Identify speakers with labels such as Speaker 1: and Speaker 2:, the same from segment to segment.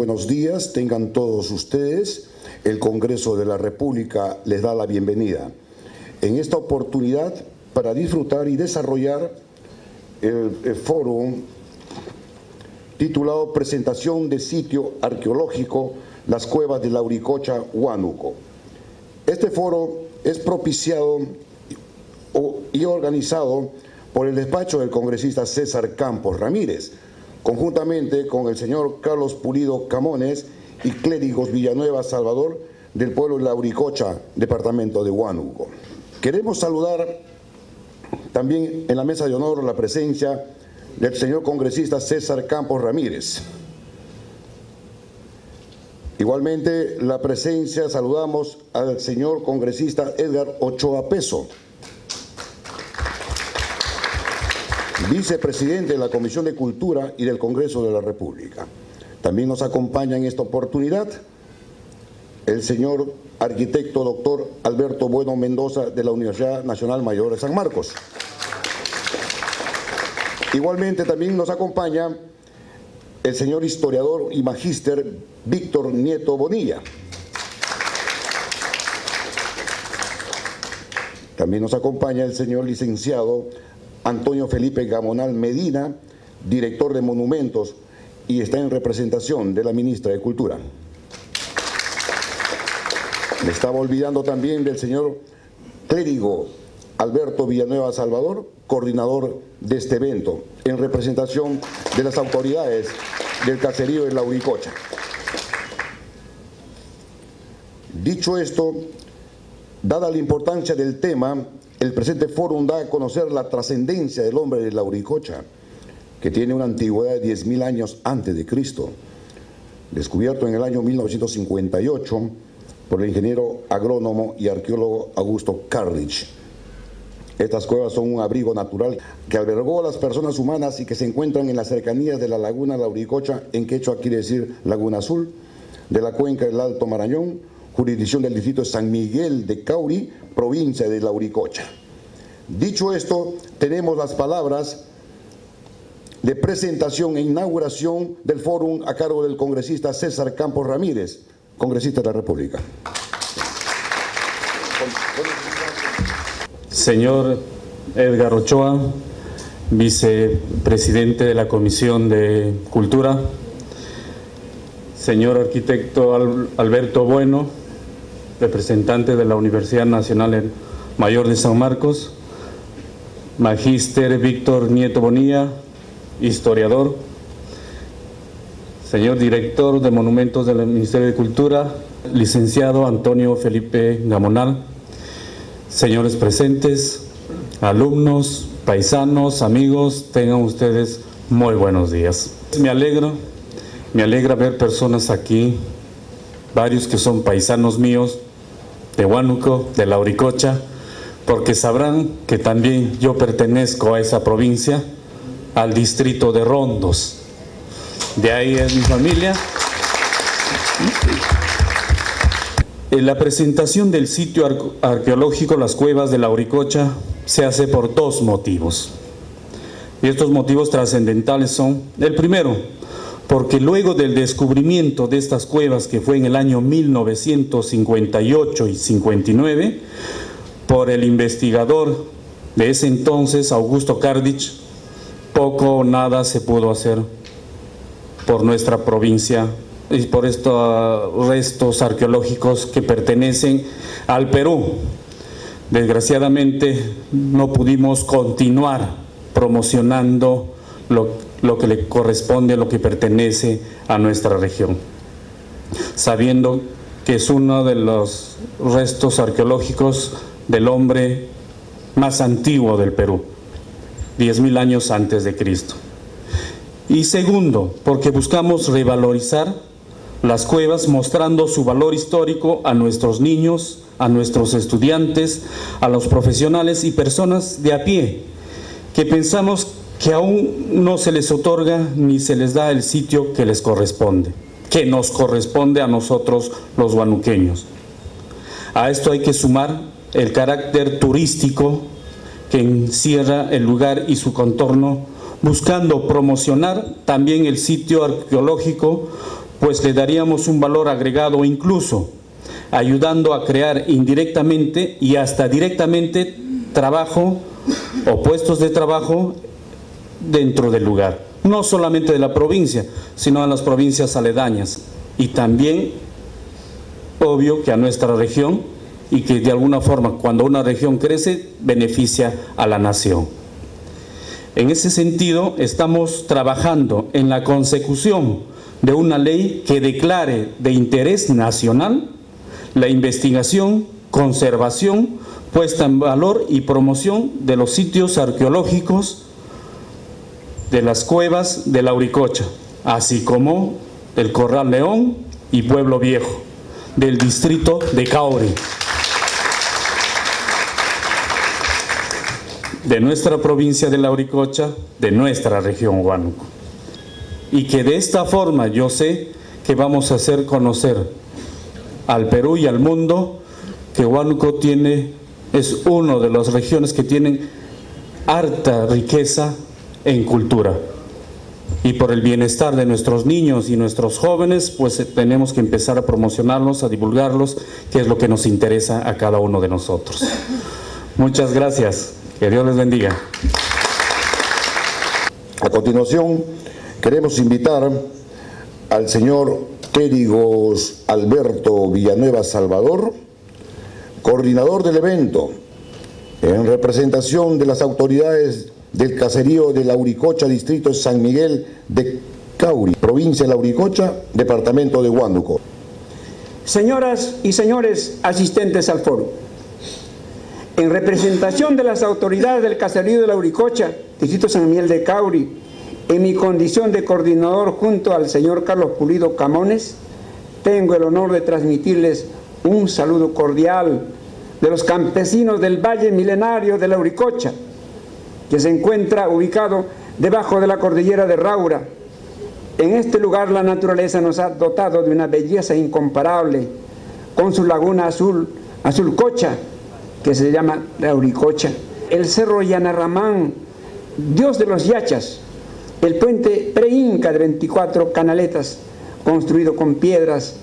Speaker 1: buenos días, tengan todos ustedes. El Congreso de la República les da la bienvenida. En esta oportunidad, para disfrutar y desarrollar el foro titulado Presentación de Sitio Arqueológico Las Cuevas de Lauricocha, Huánuco. Este foro es propiciado y organizado por el despacho del congresista César Campos Ramírez, conjuntamente con el señor Carlos Pulido Camones y clérigos Villanueva Salvador del pueblo de Lauricocha, departamento de Huánuco. Queremos saludar también en la mesa de honor la presencia del señor congresista César Campos Ramírez. Igualmente la presencia, saludamos al señor congresista Edgar Ochoa Peso, vicepresidente de la Comisión de Cultura y del Congreso de la República. También nos acompaña en esta oportunidad el señor arquitecto doctor Alberto Bueno Mendoza de la Universidad Nacional Mayor de San Marcos. Igualmente también nos acompaña el señor historiador y magíster Víctor Nieto Bonilla. También nos acompaña el señor licenciado Antonio Felipe Gamonal Medina, director de Monumentos, y está en representación de la ministra de Cultura. Me estaba olvidando también del señor clérigo Alberto Villanueva Salvador, coordinador de este evento, en representación de las autoridades del caserío de Lauricocha. Dicho esto, dada la importancia del tema, el presente fórum da a conocer la trascendencia del hombre de Lauricocha, que tiene una antigüedad de 10.000 años antes de Cristo, descubierto en el año 1958 por el ingeniero agrónomo y arqueólogo Augusto Carlich. Estas cuevas son un abrigo natural que albergó a las personas humanas y que se encuentran en las cercanías de la laguna Lauricocha, en quechua quiere decir Laguna Azul, de la cuenca del Alto Marañón, jurisdicción del distrito de San Miguel de Cauri, provincia de Lauricocha. Dicho esto, tenemos las palabras de presentación e inauguración del fórum a cargo del congresista César Campos Ramírez, congresista de la República.
Speaker 2: Señor Edgar Ochoa, vicepresidente de la Comisión de Cultura. Señor arquitecto Alberto Bueno, representante de la Universidad Nacional Mayor de San Marcos. Magíster Víctor Nieto Bonilla, historiador. Señor director de Monumentos del Ministerio de Cultura, licenciado Antonio Felipe Gamonal. Señores presentes, alumnos, paisanos, amigos, tengan ustedes muy buenos días. Me alegra ver personas aquí, varios que son paisanos míos, de Huánuco, de Lauricocha, porque sabrán que también yo pertenezco a esa provincia, al distrito de Rondos. De ahí es mi familia. La presentación del sitio arqueológico Las Cuevas de Lauricocha se hace por dos motivos. Y estos motivos trascendentales son: el primero, porque luego del descubrimiento de estas cuevas, que fue en el año 1958 y 59, por el investigador de ese entonces, Augusto Carlich, poco o nada se pudo hacer por nuestra provincia y por estos restos arqueológicos que pertenecen al Perú. Desgraciadamente no pudimos continuar promocionando lo que le corresponde, lo que pertenece a nuestra región, sabiendo que es uno de los restos arqueológicos del hombre más antiguo del Perú, 10.000 años antes de Cristo. Y segundo, porque buscamos revalorizar las cuevas, mostrando su valor histórico a nuestros niños, a nuestros estudiantes, a los profesionales y personas de a pie, que pensamos que aún no se les otorga ni se les da el sitio que les corresponde, que nos corresponde a nosotros los huanuqueños. A esto hay que sumar el carácter turístico que encierra el lugar y su contorno, buscando promocionar también el sitio arqueológico pues le daríamos un valor agregado, incluso ayudando a crear indirectamente y hasta directamente trabajo o puestos de trabajo dentro del lugar, no solamente de la provincia, sino a las provincias aledañas, y también, obvio, que a nuestra región, y que de alguna forma, cuando una región crece, beneficia a la nación. En ese sentido, estamos trabajando en la consecución de una ley que declare de interés nacional la investigación, conservación, puesta en valor y promoción de los sitios arqueológicos de las cuevas de Lauricocha, así como del Corral León y Pueblo Viejo, del distrito de Cauri, de nuestra provincia de Lauricocha, de nuestra región Huánuco. Y que de esta forma yo sé que vamos a hacer conocer al Perú y al mundo que Huánuco es una de las regiones que tienen harta riqueza en cultura. Y por el bienestar de nuestros niños y nuestros jóvenes, pues tenemos que empezar a promocionarlos, a divulgarlos, que es lo que nos interesa a cada uno de nosotros. Muchas gracias. Que Dios les bendiga.
Speaker 1: A continuación, queremos invitar al señor Quérigos Alberto Villanueva Salvador, coordinador del evento, en representación de las autoridades del caserío de Lauricocha, distrito de San Miguel de Cauri, provincia de Lauricocha, departamento de Huánuco.
Speaker 3: Señoras y señores asistentes al foro, en representación de las autoridades del caserío de Lauricocha, distrito de San Miguel de Cauri, en mi condición de coordinador junto al señor Carlos Pulido Camones, tengo el honor de transmitirles un saludo cordial de los campesinos del Valle Milenario de Lauricocha, que se encuentra ubicado debajo de la cordillera de Raura. En este lugar la naturaleza nos ha dotado de una belleza incomparable, con su laguna azul cocha, que se llama Lauricocha, el cerro Yanarramán, dios de los yachas, el puente pre-inca de 24 canaletas, construido con piedras,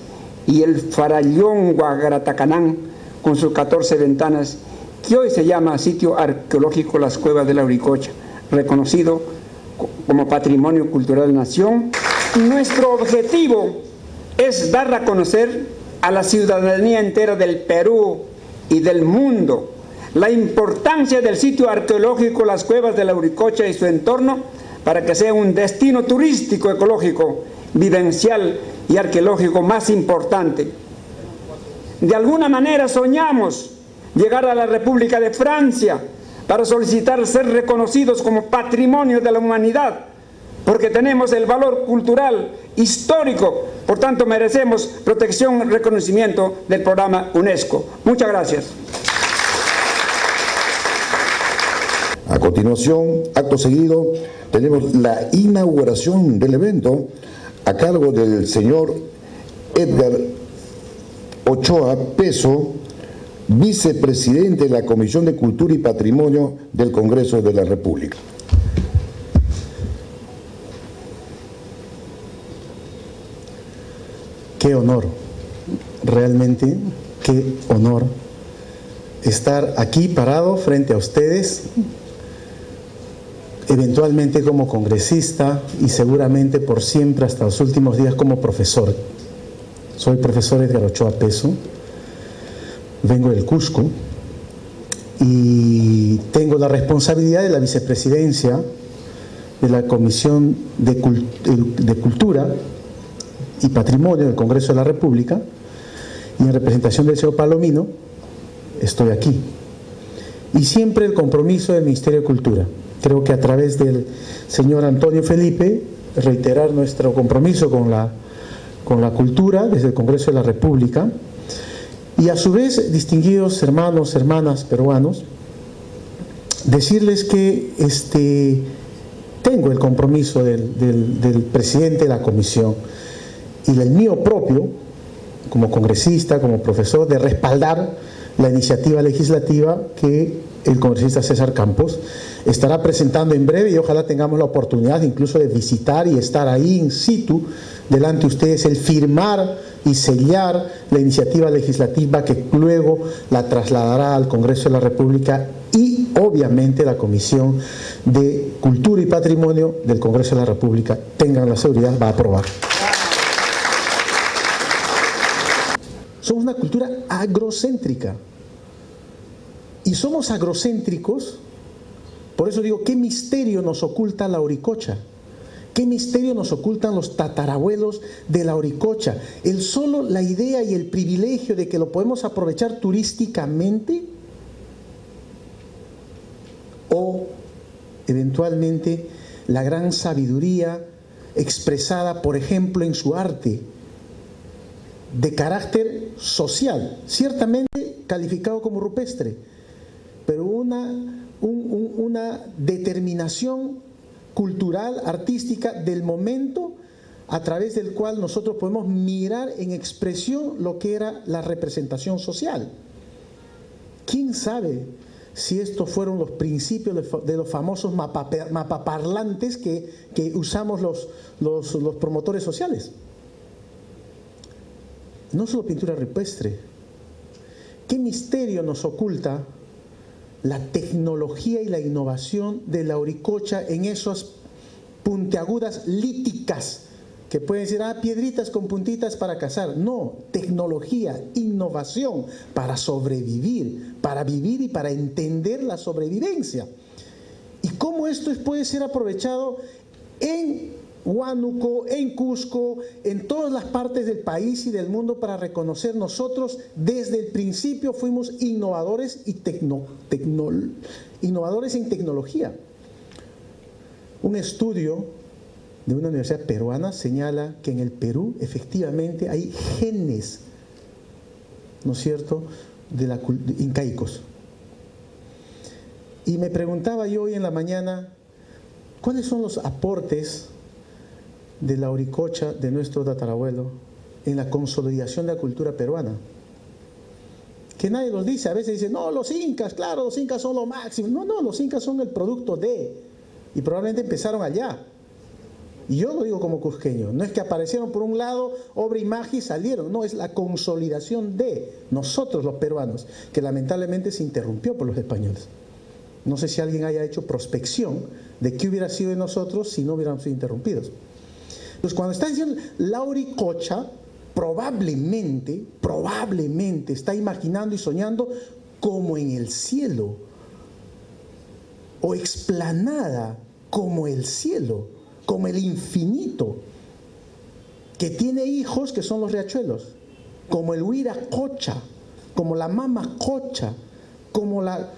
Speaker 3: y el farallón Guagaratacanán, con sus 14 ventanas, que hoy se llama Sitio Arqueológico Las Cuevas de Lauricocha, reconocido como Patrimonio Cultural de la Nación. Nuestro objetivo es dar a conocer a la ciudadanía entera del Perú y del mundo la importancia del sitio arqueológico Las Cuevas de Lauricocha y su entorno, para que sea un destino turístico, ecológico, vivencial y arqueológico más importante. De alguna manera soñamos llegar a la República de Francia para solicitar ser reconocidos como Patrimonio de la Humanidad, porque tenemos el valor cultural, histórico, por tanto merecemos protección y reconocimiento del programa UNESCO. Muchas gracias.
Speaker 1: A continuación, acto seguido, tenemos la inauguración del evento a cargo del señor Edgar Ochoa Peso, vicepresidente de la Comisión de Cultura y Patrimonio del Congreso de la República.
Speaker 4: Qué honor, realmente qué honor estar aquí parado frente a ustedes, eventualmente como congresista y seguramente por siempre hasta los últimos días como profesor. Soy profesor Edgar Ochoa Peso, vengo del Cusco y tengo la responsabilidad de la vicepresidencia de la Comisión de Cultura y Patrimonio del Congreso de la República, y en representación del señor Palomino estoy aquí. Y siempre el compromiso del Ministerio de Cultura. Creo que a través del señor Antonio Felipe, reiterar nuestro compromiso con la cultura desde el Congreso de la República, y a su vez, distinguidos hermanos, hermanas peruanos, decirles que tengo el compromiso del presidente de la comisión y del mío propio, como congresista, como profesor, de respaldar la iniciativa legislativa que el congresista César Campos estará presentando en breve, y ojalá tengamos la oportunidad incluso de visitar y estar ahí in situ delante de ustedes el firmar y sellar la iniciativa legislativa que luego la trasladará al Congreso de la República y obviamente la Comisión de Cultura y Patrimonio del Congreso de la República, tengan la seguridad, va a aprobar. Somos una cultura agrocéntrica y somos agrocéntricos. Por eso digo, ¿qué misterio nos oculta la Auricocha? ¿Qué misterio nos ocultan los tatarabuelos de la Auricocha? Solo la idea y el privilegio de que lo podemos aprovechar turísticamente, o eventualmente la gran sabiduría expresada, por ejemplo, en su arte, de carácter social, ciertamente calificado como rupestre, pero una determinación cultural, artística del momento a través del cual nosotros podemos mirar en expresión lo que era la representación social. ¿Quién sabe si estos fueron los principios de los famosos mapaparlantes que usamos los promotores sociales? No solo pintura rupestre. ¿Qué misterio nos oculta la tecnología y la innovación de la Auricocha en esas puntiagudas líticas que pueden ser piedritas con puntitas para cazar? No, tecnología, innovación para sobrevivir, para vivir y para entender la sobrevivencia. ¿Y cómo esto puede ser aprovechado en Huánuco, en Cusco, en todas las partes del país y del mundo para reconocer nosotros desde el principio fuimos innovadores y innovadores en tecnología? Un estudio de una universidad peruana señala que en el Perú efectivamente hay genes, ¿no es cierto?, incaicos. Y me preguntaba yo hoy en la mañana, ¿cuáles son los aportes de la Auricocha, de nuestro tatarabuelo, en la consolidación de la cultura peruana? Que nadie los dice. A veces dicen, no, los incas, claro, los incas son lo máximo. No, los incas son el producto de, y probablemente empezaron allá. Y yo lo digo como cusqueño, no es que aparecieron por un lado, obra y magia y salieron, no, es la consolidación de nosotros los peruanos, que lamentablemente se interrumpió por los españoles. No sé si alguien haya hecho prospección de qué hubiera sido de nosotros si no hubiéramos sido interrumpidos. Entonces, cuando está diciendo la Auricocha, probablemente está imaginando y soñando como en el cielo, o explanada como el cielo, como el infinito, que tiene hijos que son los riachuelos, como el Huiracocha, como la Mamacocha, como la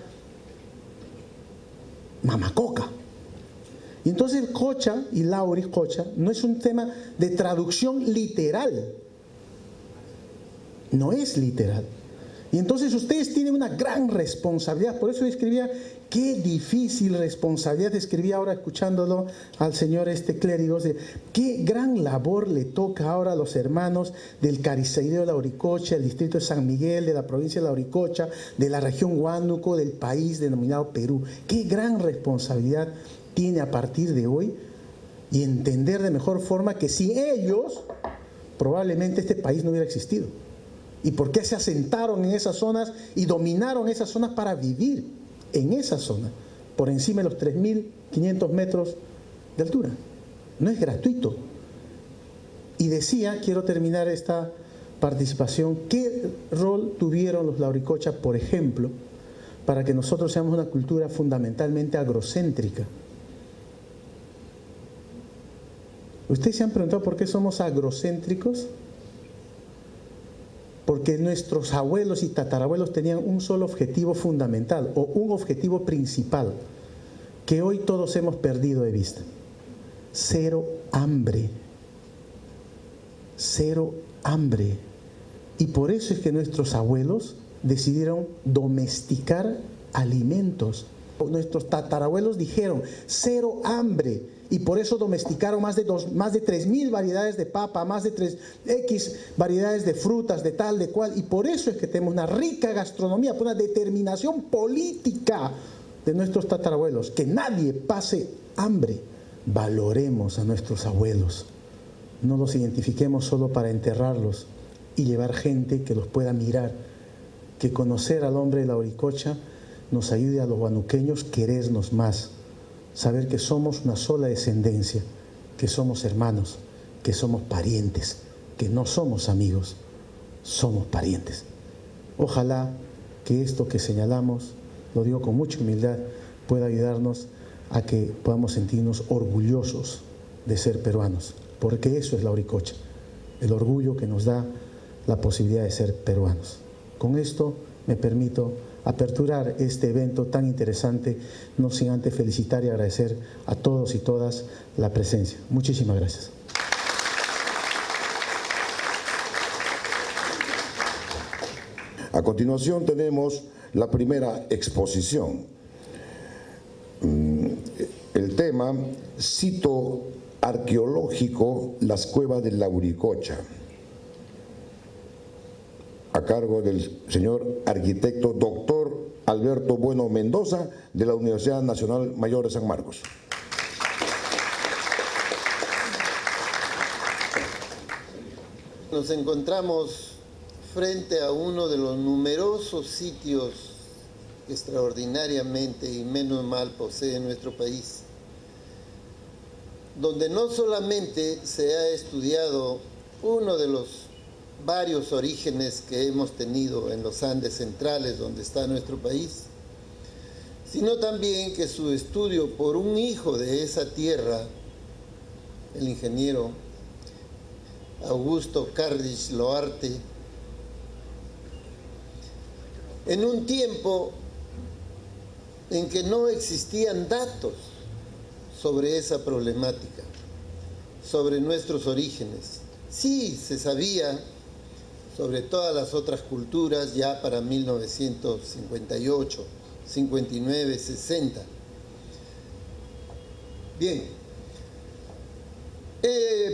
Speaker 4: Mamacoca. Y entonces el Cocha y la Auricocha no es un tema de traducción literal, no es literal. Y entonces ustedes tienen una gran responsabilidad. Por eso escribía, qué difícil responsabilidad, escribía ahora escuchándolo al señor clérigo, qué gran labor le toca ahora a los hermanos del Cariceireo de la Auricocha, del distrito de San Miguel, de la provincia de la Auricocha, de la región Huánuco, del país denominado Perú. Qué gran responsabilidad tiene a partir de hoy y entender de mejor forma que sin ellos probablemente este país no hubiera existido. ¿Y por qué se asentaron en esas zonas y dominaron esas zonas para vivir en esa zona, por encima de los 3.500 metros de altura? No es gratuito. Y decía, quiero terminar esta participación, ¿qué rol tuvieron los Auricocha, por ejemplo, para que nosotros seamos una cultura fundamentalmente agrocéntrica? ¿Ustedes se han preguntado por qué somos agrocéntricos? Porque nuestros abuelos y tatarabuelos tenían un solo objetivo fundamental, o un objetivo principal, que hoy todos hemos perdido de vista: cero hambre. Cero hambre. Y por eso es que nuestros abuelos decidieron domesticar alimentos. Nuestros tatarabuelos dijeron cero hambre, y por eso domesticaron más de 3.000 variedades de papa, más de 3X variedades de frutas, de tal, de cual. Y por eso es que tenemos una rica gastronomía, por una determinación política de nuestros tatarabuelos, que nadie pase hambre. Valoremos a nuestros abuelos, no los identifiquemos solo para enterrarlos y llevar gente que los pueda mirar, que conocer al hombre de la Auricocha nos ayude a los huanuqueños querernos más, saber que somos una sola descendencia, que somos hermanos, que somos parientes, que no somos amigos, somos parientes. Ojalá que esto que señalamos, lo digo con mucha humildad, pueda ayudarnos a que podamos sentirnos orgullosos de ser peruanos, porque eso es la Auricocha, el orgullo que nos da la posibilidad de ser peruanos. Con esto me permito aperturar este evento tan interesante, no sin antes felicitar y agradecer a todos y todas la presencia. Muchísimas gracias.
Speaker 1: A continuación tenemos la primera exposición. El tema, sitio arqueológico, las cuevas de la Auricocha, a cargo del señor arquitecto doctor Alberto Bueno Mendoza, de la Universidad Nacional Mayor de San Marcos.
Speaker 5: Nos encontramos frente a uno de los numerosos sitios que extraordinariamente y menos mal posee nuestro país, donde no solamente se ha estudiado uno de los varios orígenes que hemos tenido en los Andes centrales, donde está nuestro país, sino también que su estudio por un hijo de esa tierra, el ingeniero Augusto Cárdiz Loarte, en un tiempo en que no existían datos sobre esa problemática, sobre nuestros orígenes. Sí se sabía sobre todas las otras culturas ya para 1958, 59, 60. Bien,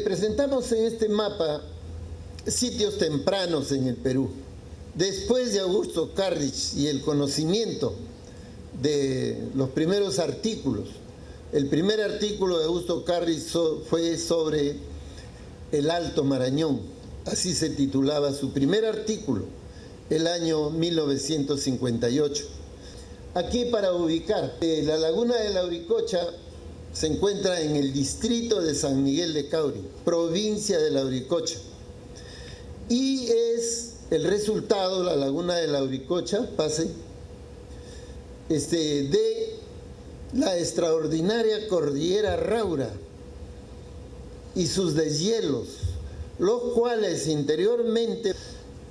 Speaker 5: presentamos en este mapa sitios tempranos en el Perú. Después de Augusto Cárdiz y el conocimiento de los primeros artículos, el primer artículo de Augusto Cárdiz fue sobre el Alto Marañón, así se titulaba su primer artículo, el año 1958. Aquí para ubicar, la laguna de la Auricocha se encuentra en el distrito de San Miguel de Cauri, provincia de la Auricocha, y es el resultado, la laguna de la Auricocha, de la extraordinaria cordillera Raura y sus deshielos, los cuales interiormente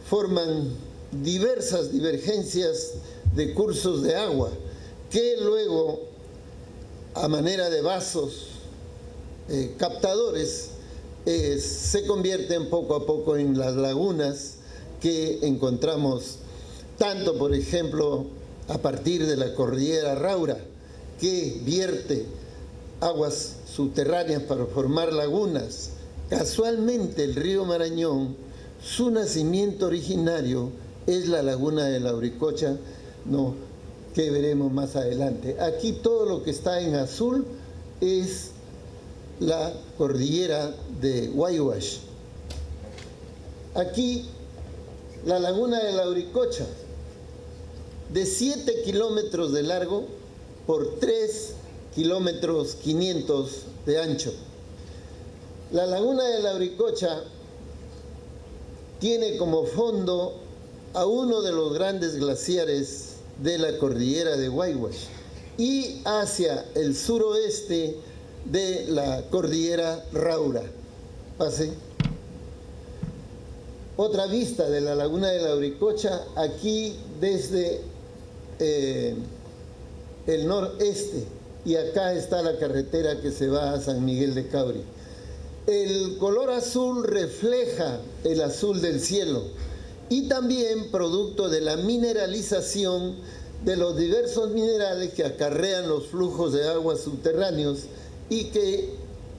Speaker 5: forman diversas divergencias de cursos de agua, que luego, a manera de vasos captadores, se convierten poco a poco en las lagunas que encontramos, tanto por ejemplo a partir de la cordillera Raura, que vierte aguas subterráneas para formar lagunas. Casualmente el río Marañón, su nacimiento originario es la laguna de la Auricocha, que veremos más adelante. Aquí todo lo que está en azul es la cordillera de Waiwash. Aquí la laguna de la Auricocha, de 7 kilómetros de largo por 3 kilómetros 500 de ancho. La laguna de la Auricocha tiene como fondo a uno de los grandes glaciares de la cordillera de Waiwash y hacia el suroeste de la cordillera Raura. Pase. Otra vista de la laguna de la Auricocha, aquí desde el noreste, y acá está la carretera que se va a San Miguel de Cauri. El color azul refleja el azul del cielo y también producto de la mineralización de los diversos minerales que acarrean los flujos de aguas subterráneos y que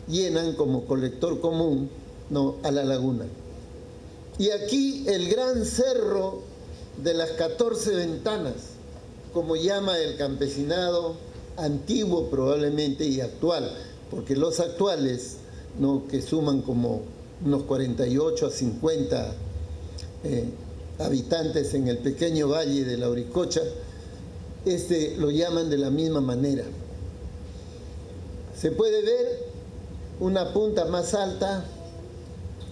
Speaker 5: llenan como colector común a la laguna. Y aquí el gran cerro de las 14 ventanas, como llama el campesinado antiguo probablemente y actual, porque los actuales, que suman como unos 48 a 50 habitantes en el pequeño valle de la Auricocha, lo llaman de la misma manera. Se puede ver una punta más alta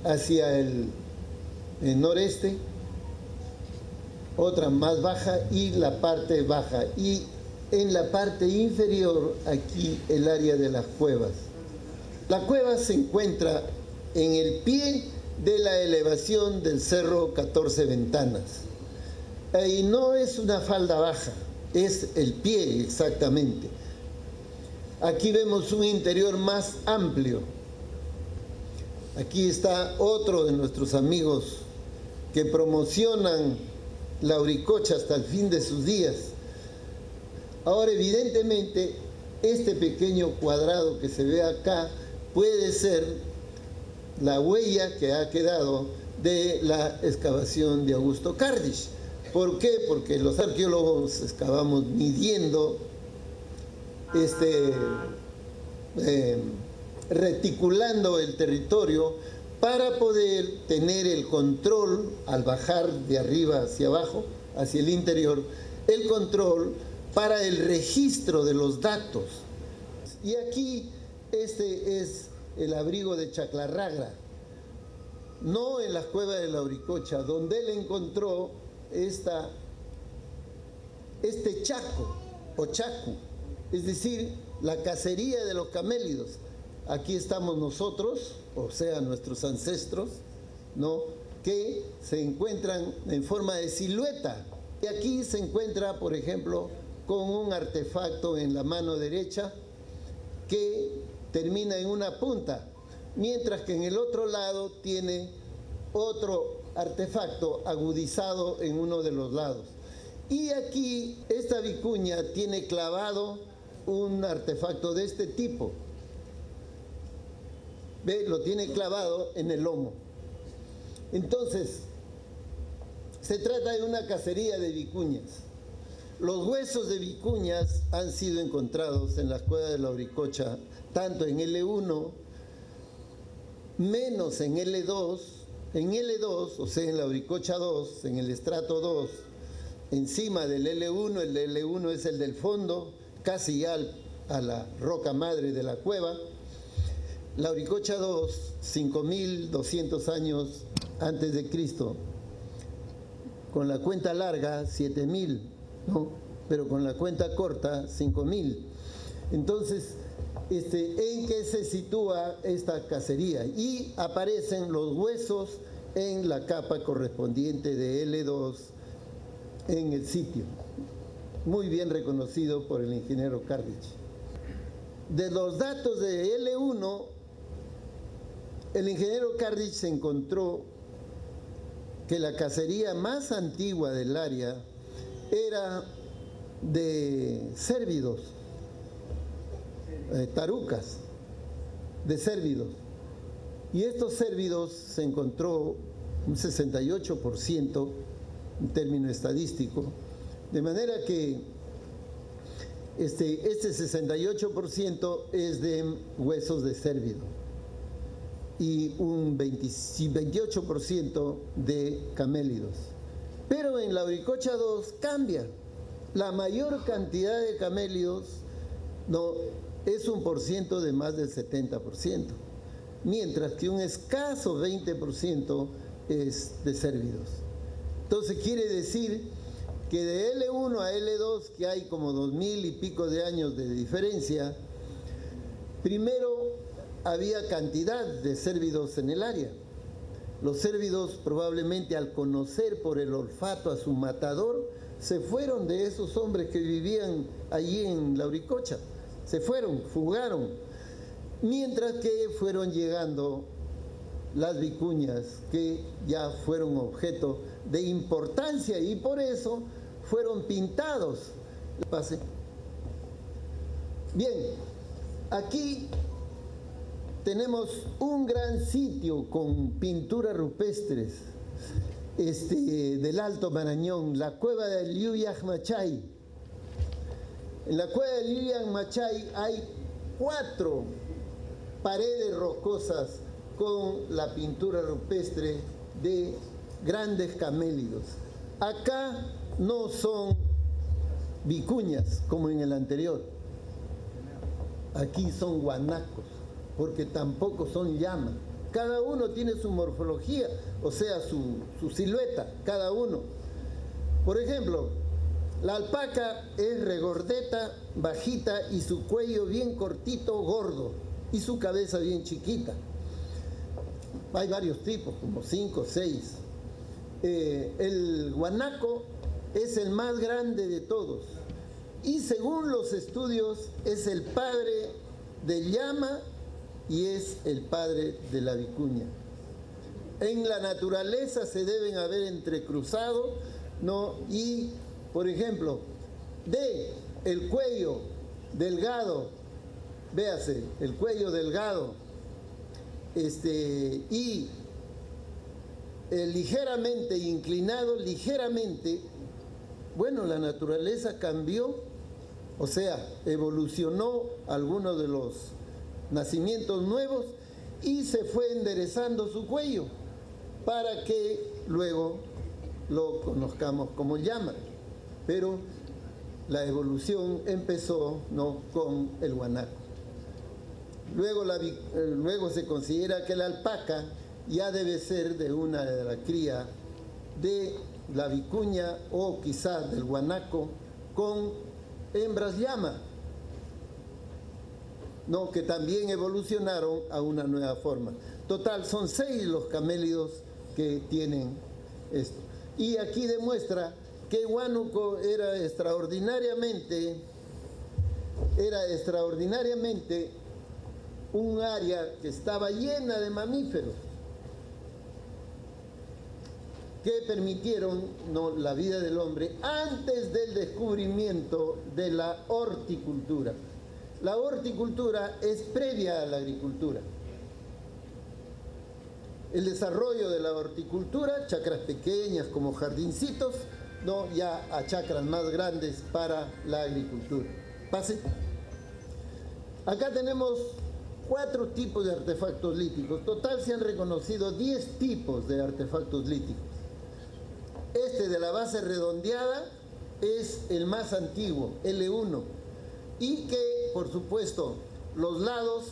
Speaker 5: hacia el noreste, otra más baja y la parte baja. Y en la parte inferior, aquí el área de las cuevas. La cueva se encuentra en el pie de la elevación del cerro 14 Ventanas. Y no es una falda baja, es el pie exactamente. Aquí vemos un interior más amplio. Aquí está otro de nuestros amigos que promocionan la Auricocha hasta el fin de sus días. Ahora, evidentemente, este pequeño cuadrado que se ve acá puede ser la huella que ha quedado de la excavación de Augusto Cárdisch. ¿Por qué? Porque los arqueólogos excavamos midiendo, reticulando el territorio para poder tener el control al bajar de arriba hacia abajo, hacia el interior, el control para el registro de los datos. Y aquí este es el abrigo de Chaclarragra, no en las cuevas de la Auricocha, donde él encontró este chaco o chacu, es decir, la cacería de los camélidos. Aquí estamos nosotros, o sea, nuestros ancestros, ¿no?, que se encuentran en forma de silueta. Y aquí se encuentra, por ejemplo, con un artefacto en la mano derecha que termina en una punta, mientras que en el otro lado tiene otro artefacto agudizado en uno de los lados. Y aquí esta vicuña tiene clavado un artefacto de este tipo. ¿Ve? Lo tiene clavado en el lomo. Entonces, se trata de una cacería de vicuñas. Los huesos de vicuñas han sido encontrados en las cuevas de la Auricocha, tanto en L1, menos en L2. En L2, o sea, en la Auricocha 2, en el estrato 2, encima del L1, el L1 es el del fondo, casi ya a la roca madre de la cueva. La Auricocha 2, 5.200 años antes de Cristo, con la cuenta larga, 7.000, ¿no?, pero con la cuenta corta, 5.000. Entonces, ¿en qué se sitúa esta cacería? Y aparecen los huesos en la capa correspondiente de L2 en el sitio, muy bien reconocido por el ingeniero Cárdisch. De los datos de L1, el ingeniero Cárdisch se encontró que la cacería más antigua del área era de cérvidos, tarucas de cérvidos, y estos cérvidos se encontró un 68% en término estadístico, de manera que este 68% es de huesos de cérvido y un 28% de camélidos. Pero en la Auricocha 2 cambia. La mayor cantidad de camélidos no es un % de más del 70%, mientras que un escaso 20% es de cérvidos. Entonces quiere decir que de L1 a L2, que hay como 2000 y pico de años de diferencia, primero había cantidad de cérvidos en el área. Los cérvidos, probablemente al conocer por el olfato a su matador, se fueron de esos hombres que vivían allí en la Auricocha. Se fueron, fugaron, mientras que fueron llegando las vicuñas, que ya fueron objeto de importancia y por eso fueron pintados. Pase. Bien, aquí tenemos un gran sitio con pinturas rupestres del Alto Marañón, la cueva del Llullaj Machay. En la cueva del Llullaj Machay hay 4 paredes rocosas con la pintura rupestre de grandes camélidos. Acá no son vicuñas como en el anterior, aquí son guanacos, porque tampoco son llama. Cada uno tiene su morfología, o sea, su silueta, cada uno. Por ejemplo, la alpaca es regordeta, bajita, y su cuello bien cortito, gordo, y su cabeza bien chiquita. Hay varios tipos, como 5 o 6. El guanaco es el más grande de todos, y según los estudios es el padre del llama y es el padre de la vicuña. En la naturaleza se deben haber entrecruzado, ¿no? Y, por ejemplo, de el cuello delgado, véase, el cuello delgado, y ligeramente inclinado, ligeramente, bueno, la naturaleza cambió, o sea, evolucionó algunos de los nacimientos nuevos y se fue enderezando su cuello para que luego lo conozcamos como llama. Pero la evolución empezó, ¿no?, con el guanaco. Luego se considera que la alpaca ya debe ser de la cría de la vicuña o quizás del guanaco con hembras llama, ¿no?, que también evolucionaron a una nueva forma. Total, son 6 los camélidos que tienen esto. Y aquí demuestra que Huánuco era extraordinariamente un área que estaba llena de mamíferos que permitieron, ¿no?, la vida del hombre antes del descubrimiento de la horticultura. La horticultura es previa a la agricultura. El desarrollo de la horticultura, chacras pequeñas como jardincitos, ¿no?, ya a chacras más grandes para la agricultura. Pase. Acá tenemos 4 tipos de artefactos líticos. Total se han reconocido 10 tipos de artefactos líticos. Este de la base redondeada es el más antiguo, L1, y que, por supuesto, los lados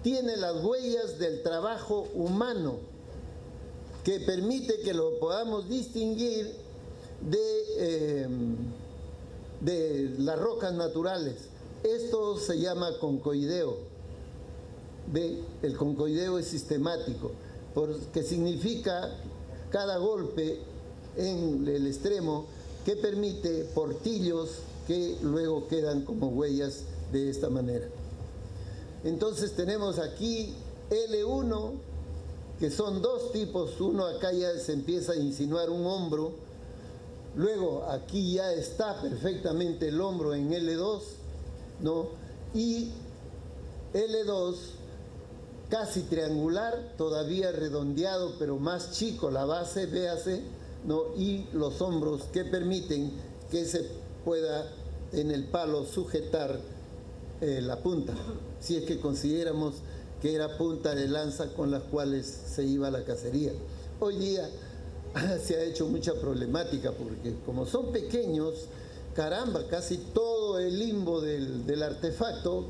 Speaker 5: tienen las huellas del trabajo humano, que permite que lo podamos distinguir de las rocas naturales. Esto se llama concoideo. ¿Ve? El concoideo es sistemático, porque significa cada golpe en el extremo que permite portillos que luego quedan como huellas de esta manera. Entonces tenemos aquí L1, que son 2 tipos. Uno, acá ya se empieza a insinuar un hombro. Luego aquí ya está perfectamente el hombro en L2, ¿no? Y L2 casi triangular, todavía redondeado, pero más chico la base, véase, ¿no? Y los hombros que permiten que se pueda en el palo sujetar la punta, si es que consideramos que era punta de lanza con las cuales se iba a la cacería. Hoy día se ha hecho mucha problemática porque como son pequeños, caramba, casi todo el limbo del artefacto,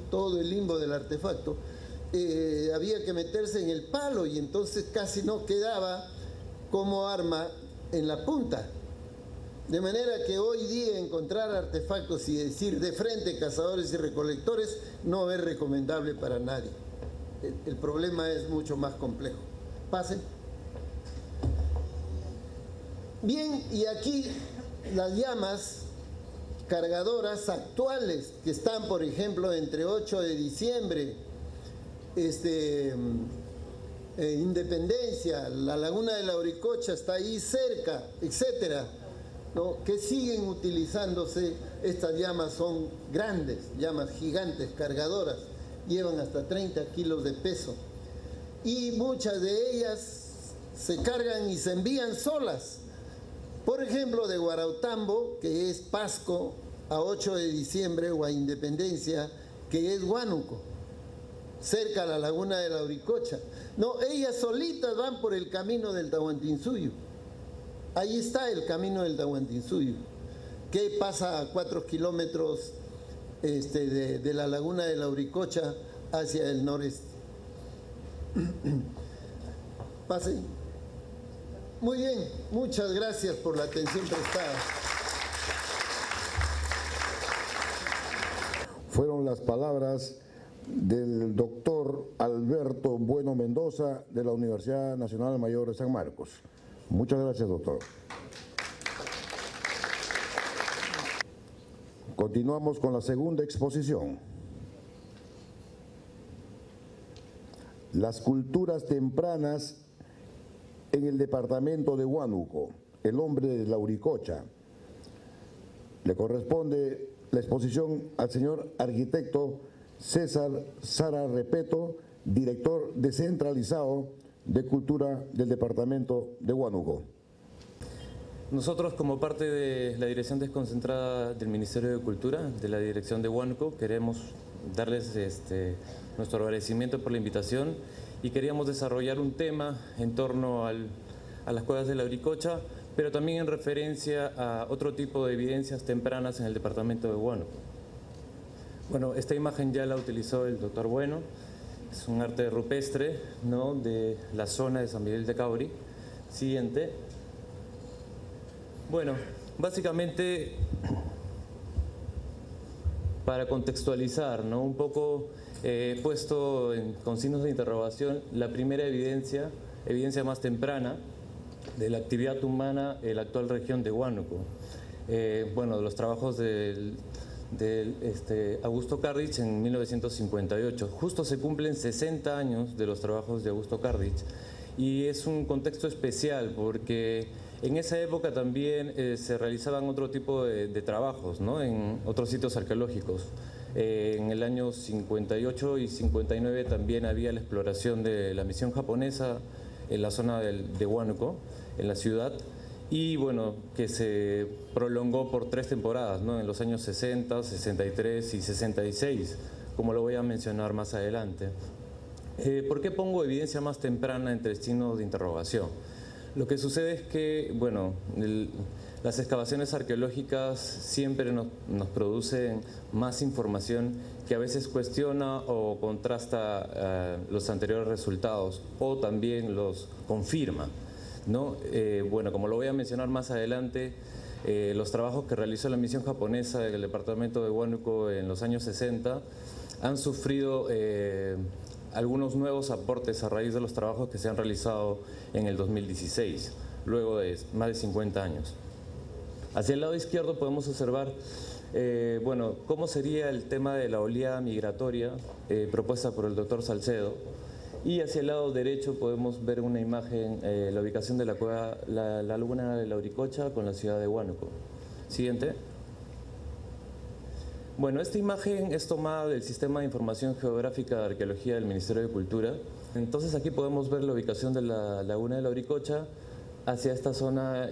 Speaker 5: había que meterse en el palo y entonces casi no quedaba como arma en la punta. De manera que hoy día encontrar artefactos y decir de frente cazadores y recolectores no es recomendable para nadie. El problema es mucho más complejo. Pasen. Bien, y aquí las llamas cargadoras actuales que están, por ejemplo, entre 8 de diciembre, Independencia, la laguna de la Auricocha está ahí cerca, etcétera, ¿no?, que siguen utilizándose. Estas llamas son grandes, llamas gigantes, cargadoras, llevan hasta 30 kilos de peso y muchas de ellas se cargan y se envían solas. Por ejemplo, de Guarautambo, que es Pasco, a 8 de diciembre, o a Independencia, que es Huánuco. cerca a la laguna de la Uricocha. No, ellas solitas van por el camino del Tahuantinsuyo. Ahí está el camino del Tahuantinsuyo, que pasa a 4 kilómetros de la laguna de la Uricocha hacia el noreste. Pase. Muy bien, muchas gracias por la atención prestada.
Speaker 1: Fueron las palabras del doctor Alberto Bueno Mendoza de la Universidad Nacional Mayor de San Marcos. Muchas gracias, doctor. Continuamos con la segunda exposición. Las culturas tempranas en el departamento de Huánuco, el hombre de la Uricocha. Le corresponde la exposición al señor arquitecto César Sara Repeto, director descentralizado de Cultura del departamento de Huánuco.
Speaker 6: Nosotros, como parte de la dirección desconcentrada del Ministerio de Cultura, de la dirección de Huánuco, queremos darles nuestro agradecimiento por la invitación y queríamos desarrollar un tema en torno a las cuevas de la Uricocha, pero también en referencia a otro tipo de evidencias tempranas en el departamento de Huánuco. Bueno, esta imagen ya la utilizó el doctor Bueno, es un arte rupestre, ¿no?, de la zona de San Miguel de Cauri. Siguiente. Bueno, básicamente, para contextualizar, ¿no?, un poco he puesto con signos de interrogación la primera evidencia más temprana de la actividad humana en la actual región de Huánuco. Bueno, de los trabajos del Augusto Cardich en 1958. Justo se cumplen 60 años de los trabajos de Augusto Cardich y es un contexto especial porque en esa época también se realizaban otro tipo de trabajos, ¿no?, en otros sitios arqueológicos. En el año 58 y 59 también había la exploración de la misión japonesa en la zona de Huánuco, en la ciudad, y bueno, que se prolongó por 3 temporadas, ¿no?, en los años 60, 63 y 66, como lo voy a mencionar más adelante. ¿Por qué pongo evidencia más temprana entre signos de interrogación? Lo que sucede es que, bueno, las excavaciones arqueológicas siempre nos producen más información que a veces cuestiona o contrasta los anteriores resultados o también los confirma, ¿no? Bueno, como lo voy a mencionar más adelante, los trabajos que realizó la misión japonesa en el departamento de Huánuco en los años 60 han sufrido algunos nuevos aportes a raíz de los trabajos que se han realizado en el 2016, luego de más de 50 años. Hacia el lado izquierdo podemos observar bueno, cómo sería el tema de la oleada migratoria propuesta por el doctor Salcedo, y hacia el lado derecho podemos ver una imagen, la ubicación de la cueva, la laguna de la Uricocha con la ciudad de Huánuco. Siguiente. Bueno, esta imagen es tomada del Sistema de Información Geográfica de Arqueología del Ministerio de Cultura. Entonces aquí podemos ver la ubicación de la laguna de la Uricocha. Hacia esta zona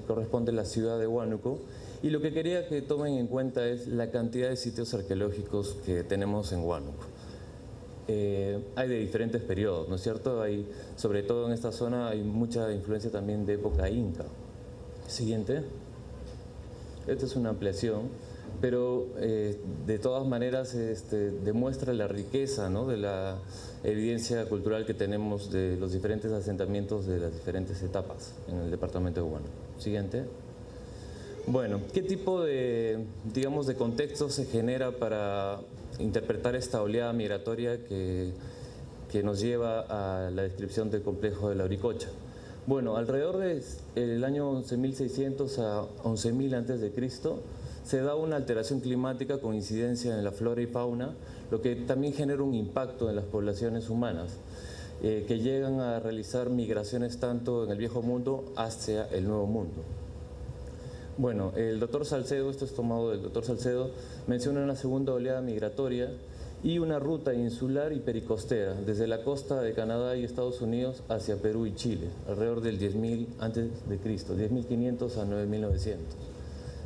Speaker 6: corresponde la ciudad de Huánuco. Y lo que quería que tomen en cuenta es la cantidad de sitios arqueológicos que tenemos en Huánuco. Hay de diferentes periodos, ¿no es cierto? Sobre todo en esta zona hay mucha influencia también de época inca. Siguiente. Esta es una ampliación. Pero de todas maneras demuestra la riqueza, ¿no?, de la evidencia cultural que tenemos de los diferentes asentamientos de las diferentes etapas en el departamento de Huánuco. Siguiente. Bueno, ¿qué tipo de contexto se genera para interpretar esta oleada migratoria que nos lleva a la descripción del complejo de la Uricocha? Bueno, alrededor del año 11.600 a 11.000 a.C., se da una alteración climática con incidencia en la flora y fauna, lo que también genera un impacto en las poblaciones humanas, que llegan a realizar migraciones tanto en el viejo mundo hacia el nuevo mundo. Bueno, el doctor Salcedo, esto es tomado del doctor Salcedo, menciona una segunda oleada migratoria y una ruta insular y pericostera desde la costa de Canadá y Estados Unidos hacia Perú y Chile, alrededor del 10.000 a.C., 10.500 a 9.900.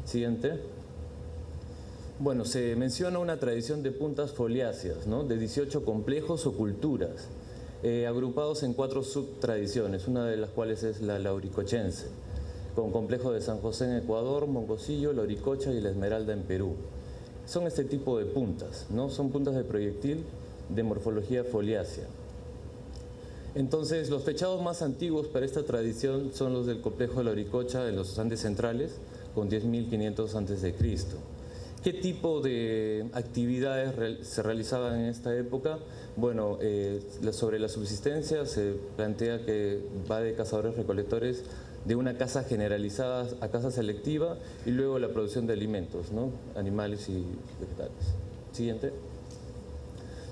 Speaker 6: Siguiente. Bueno, se menciona una tradición de puntas foliáceas, ¿no? De 18 complejos o culturas, agrupados en 4 subtradiciones, una de las cuales es la lauricochense, con complejo de San José en Ecuador, Moncosillo, Lauricocha y la Esmeralda en Perú. Son este tipo de puntas, ¿no? Son puntas de proyectil de morfología foliácea. Entonces, los fechados más antiguos para esta tradición son los del complejo de Lauricocha en los Andes centrales, con 10.500 a.C. ¿Qué tipo de actividades se realizaban en esta época? Bueno, sobre la subsistencia se plantea que va de cazadores-recolectores de una caza generalizada a caza selectiva y luego la producción de alimentos, ¿no? Animales y vegetales. Siguiente.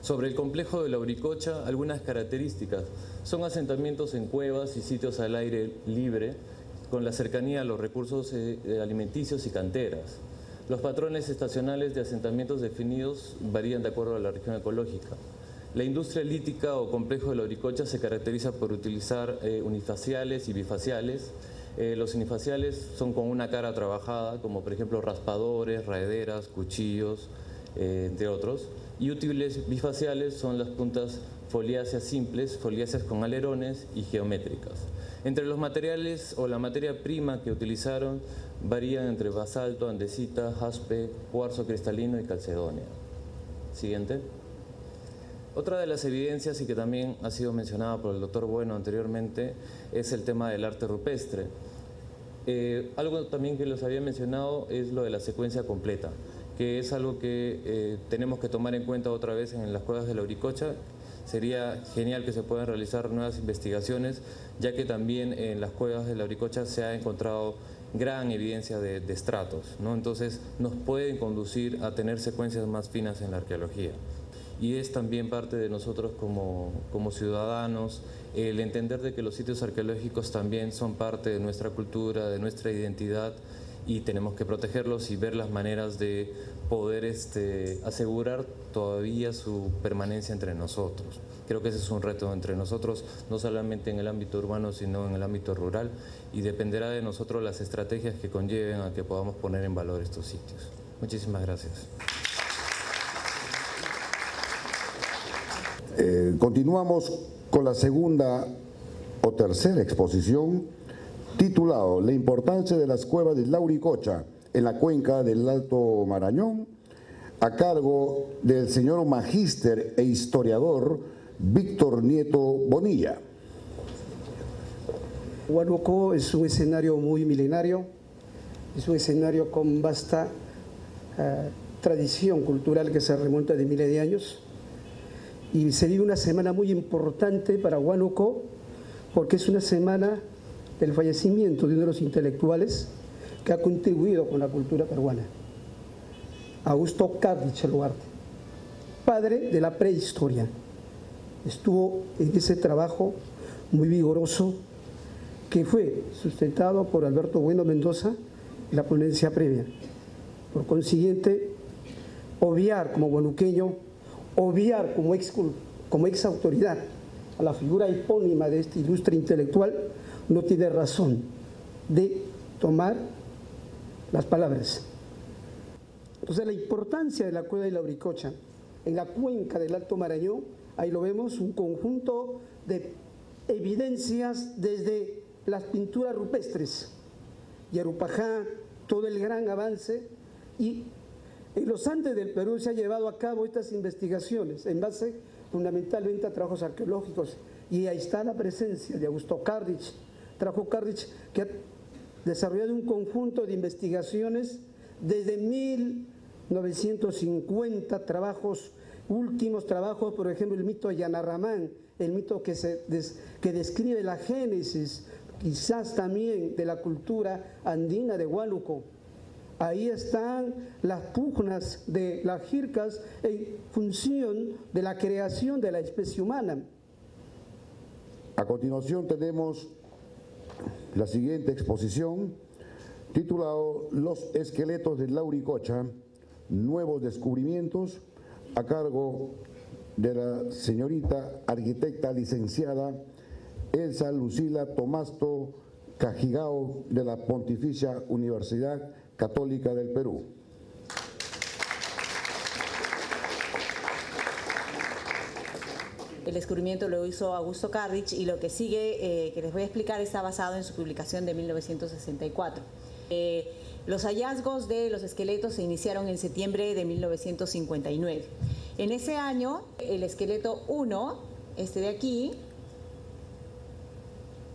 Speaker 6: Sobre el complejo de Lauricocha, algunas características. Son asentamientos en cuevas y sitios al aire libre, con la cercanía a los recursos alimenticios y canteras. Los patrones estacionales de asentamientos definidos varían de acuerdo a la región ecológica. La industria lítica o complejo de Lauricocha se caracteriza por utilizar unifaciales y bifaciales. Los unifaciales son con una cara trabajada, como por ejemplo raspadores, raederas, cuchillos, entre otros. Y útiles bifaciales son las puntas foliáceas simples, foliáceas con alerones y geométricas. Entre los materiales o la materia prima que utilizaron varían entre basalto, andesita, jaspe, cuarzo cristalino y calcedonia. Siguiente. Otra de las evidencias, y que también ha sido mencionada por el doctor Bueno anteriormente, es el tema del arte rupestre. Algo también que les había mencionado es lo de la secuencia completa, que es algo que tenemos que tomar en cuenta otra vez en las cuevas de Lauricocha. Sería genial que se puedan realizar nuevas investigaciones, ya que también en las cuevas de Lauricocha se ha encontrado gran evidencia de estratos, ¿no? Entonces nos pueden conducir a tener secuencias más finas en la arqueología. Y es también parte de nosotros como ciudadanos el entender de que los sitios arqueológicos también son parte de nuestra cultura, de nuestra identidad, y tenemos que protegerlos y ver las maneras de poder asegurar todavía su permanencia entre nosotros. Creo que ese es un reto entre nosotros, no solamente en el ámbito urbano, sino en el ámbito rural, y dependerá de nosotros las estrategias que conlleven a que podamos poner en valor estos sitios. Muchísimas gracias.
Speaker 1: Continuamos con la segunda o tercera exposición, titulado La importancia de las cuevas de Lauricocha en la cuenca del Alto Marañón, a cargo del señor magíster e historiador Víctor Nieto Bonilla.
Speaker 7: Huánuco es un escenario muy milenario, es un escenario con vasta tradición cultural que se remonta de miles de años, y se vive una semana muy importante para Huánuco porque es una semana del fallecimiento de uno de los intelectuales que ha contribuido con la cultura peruana, Augusto Carlich Luarte, padre de la prehistoria. Estuvo en ese trabajo muy vigoroso que fue sustentado por Alberto Bueno Mendoza en la ponencia previa. Por consiguiente, obviar como huanuqueño, obviar como ex autoridad a la figura epónima de este ilustre intelectual no tiene razón de tomar las palabras. Entonces, la importancia de la cueva de Lauricocha en la cuenca del Alto Marañón, ahí lo vemos, un conjunto de evidencias desde las pinturas rupestres, Yarupajá, todo el gran avance, y en los Andes del Perú se han llevado a cabo estas investigaciones en base fundamentalmente a trabajos arqueológicos, y ahí está la presencia de Augusto Carlich, que ha desarrollado un conjunto de investigaciones desde 1950, últimos trabajos, por ejemplo, el mito de Yanarramán, el mito que describe la génesis, quizás también de la cultura andina de Huánuco. Ahí están las pugnas de las jircas en función de la creación de la especie humana.
Speaker 1: A continuación tenemos la siguiente exposición, titulado Los esqueletos de Lauricocha, nuevos descubrimientos, a cargo de la señorita arquitecta licenciada Elsa Lucila Tomasto Cajigao de la Pontificia Universidad Católica del Perú.
Speaker 8: El descubrimiento lo hizo Augusto Carrich y lo que sigue, que les voy a explicar, está basado en su publicación de 1964. Los hallazgos de los esqueletos se iniciaron en septiembre de 1959. En ese año, el esqueleto 1, este de aquí,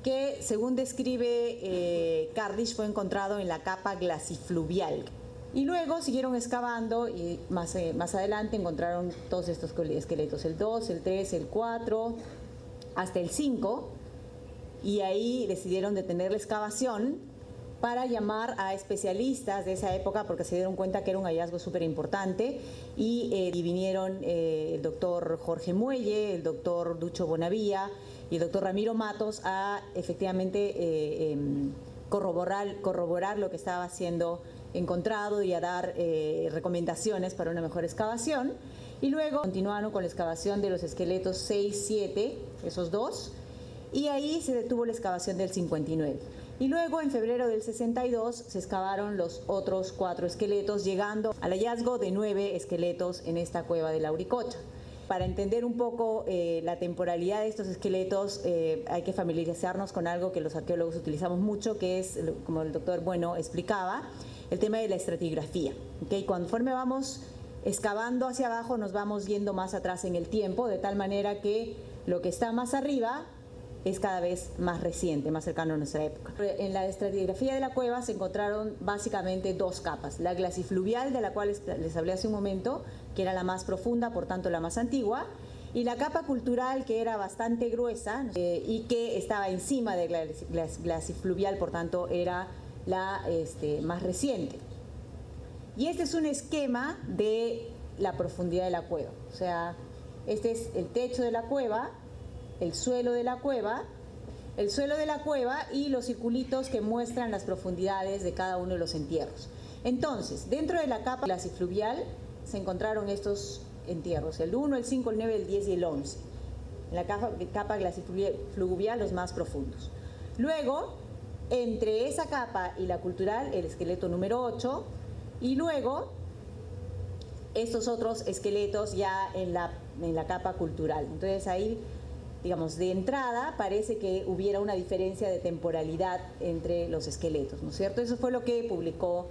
Speaker 8: que según describe Carrich fue encontrado en la capa glasifluvial. Y luego siguieron excavando y más adelante encontraron todos estos esqueletos, el 2, el 3, el 4, hasta el 5, y ahí decidieron detener la excavación para llamar a especialistas de esa época porque se dieron cuenta que era un hallazgo súper importante y vinieron el doctor Jorge Muelle, el doctor Ducho Bonavía y el doctor Ramiro Matos a efectivamente corroborar lo que estaba siendo encontrado y a dar recomendaciones para una mejor excavación. Y luego continuaron con la excavación de los esqueletos 6, 7, esos dos, y ahí se detuvo la excavación del 59. Y luego en febrero del 62 se excavaron los otros 4 esqueletos, llegando al hallazgo de 9 esqueletos en esta cueva de la Uricocha. Para entender un poco la temporalidad de estos esqueletos hay que familiarizarnos con algo que los arqueólogos utilizamos mucho, que es, como el doctor Bueno explicaba, el tema de la estratigrafía. ¿Okay? Conforme vamos excavando hacia abajo nos vamos yendo más atrás en el tiempo, de tal manera que lo que está más arriba es cada vez más reciente, más cercano a nuestra época. En la estratigrafía de la cueva se encontraron básicamente 2 capas. La glasifluvial, de la cual les hablé hace un momento, que era la más profunda, por tanto la más antigua, y la capa cultural, que era bastante gruesa y que estaba encima de la glasifluvial, por tanto era la más reciente. Y este es un esquema de la profundidad de la cueva. O sea, este es el techo de la cueva, el suelo de la cueva y los circulitos que muestran las profundidades de cada uno de los entierros. Entonces, dentro de la capa glasifluvial se encontraron estos entierros, el 1, el 5, el 9, el 10 y el 11. En la capa glasifluvial los más profundos. Luego, entre esa capa y la cultural, el esqueleto número 8, y luego estos otros esqueletos ya en la capa cultural. Entonces ahí, digamos, de entrada parece que hubiera una diferencia de temporalidad entre los esqueletos, ¿no es cierto? Eso fue lo que publicó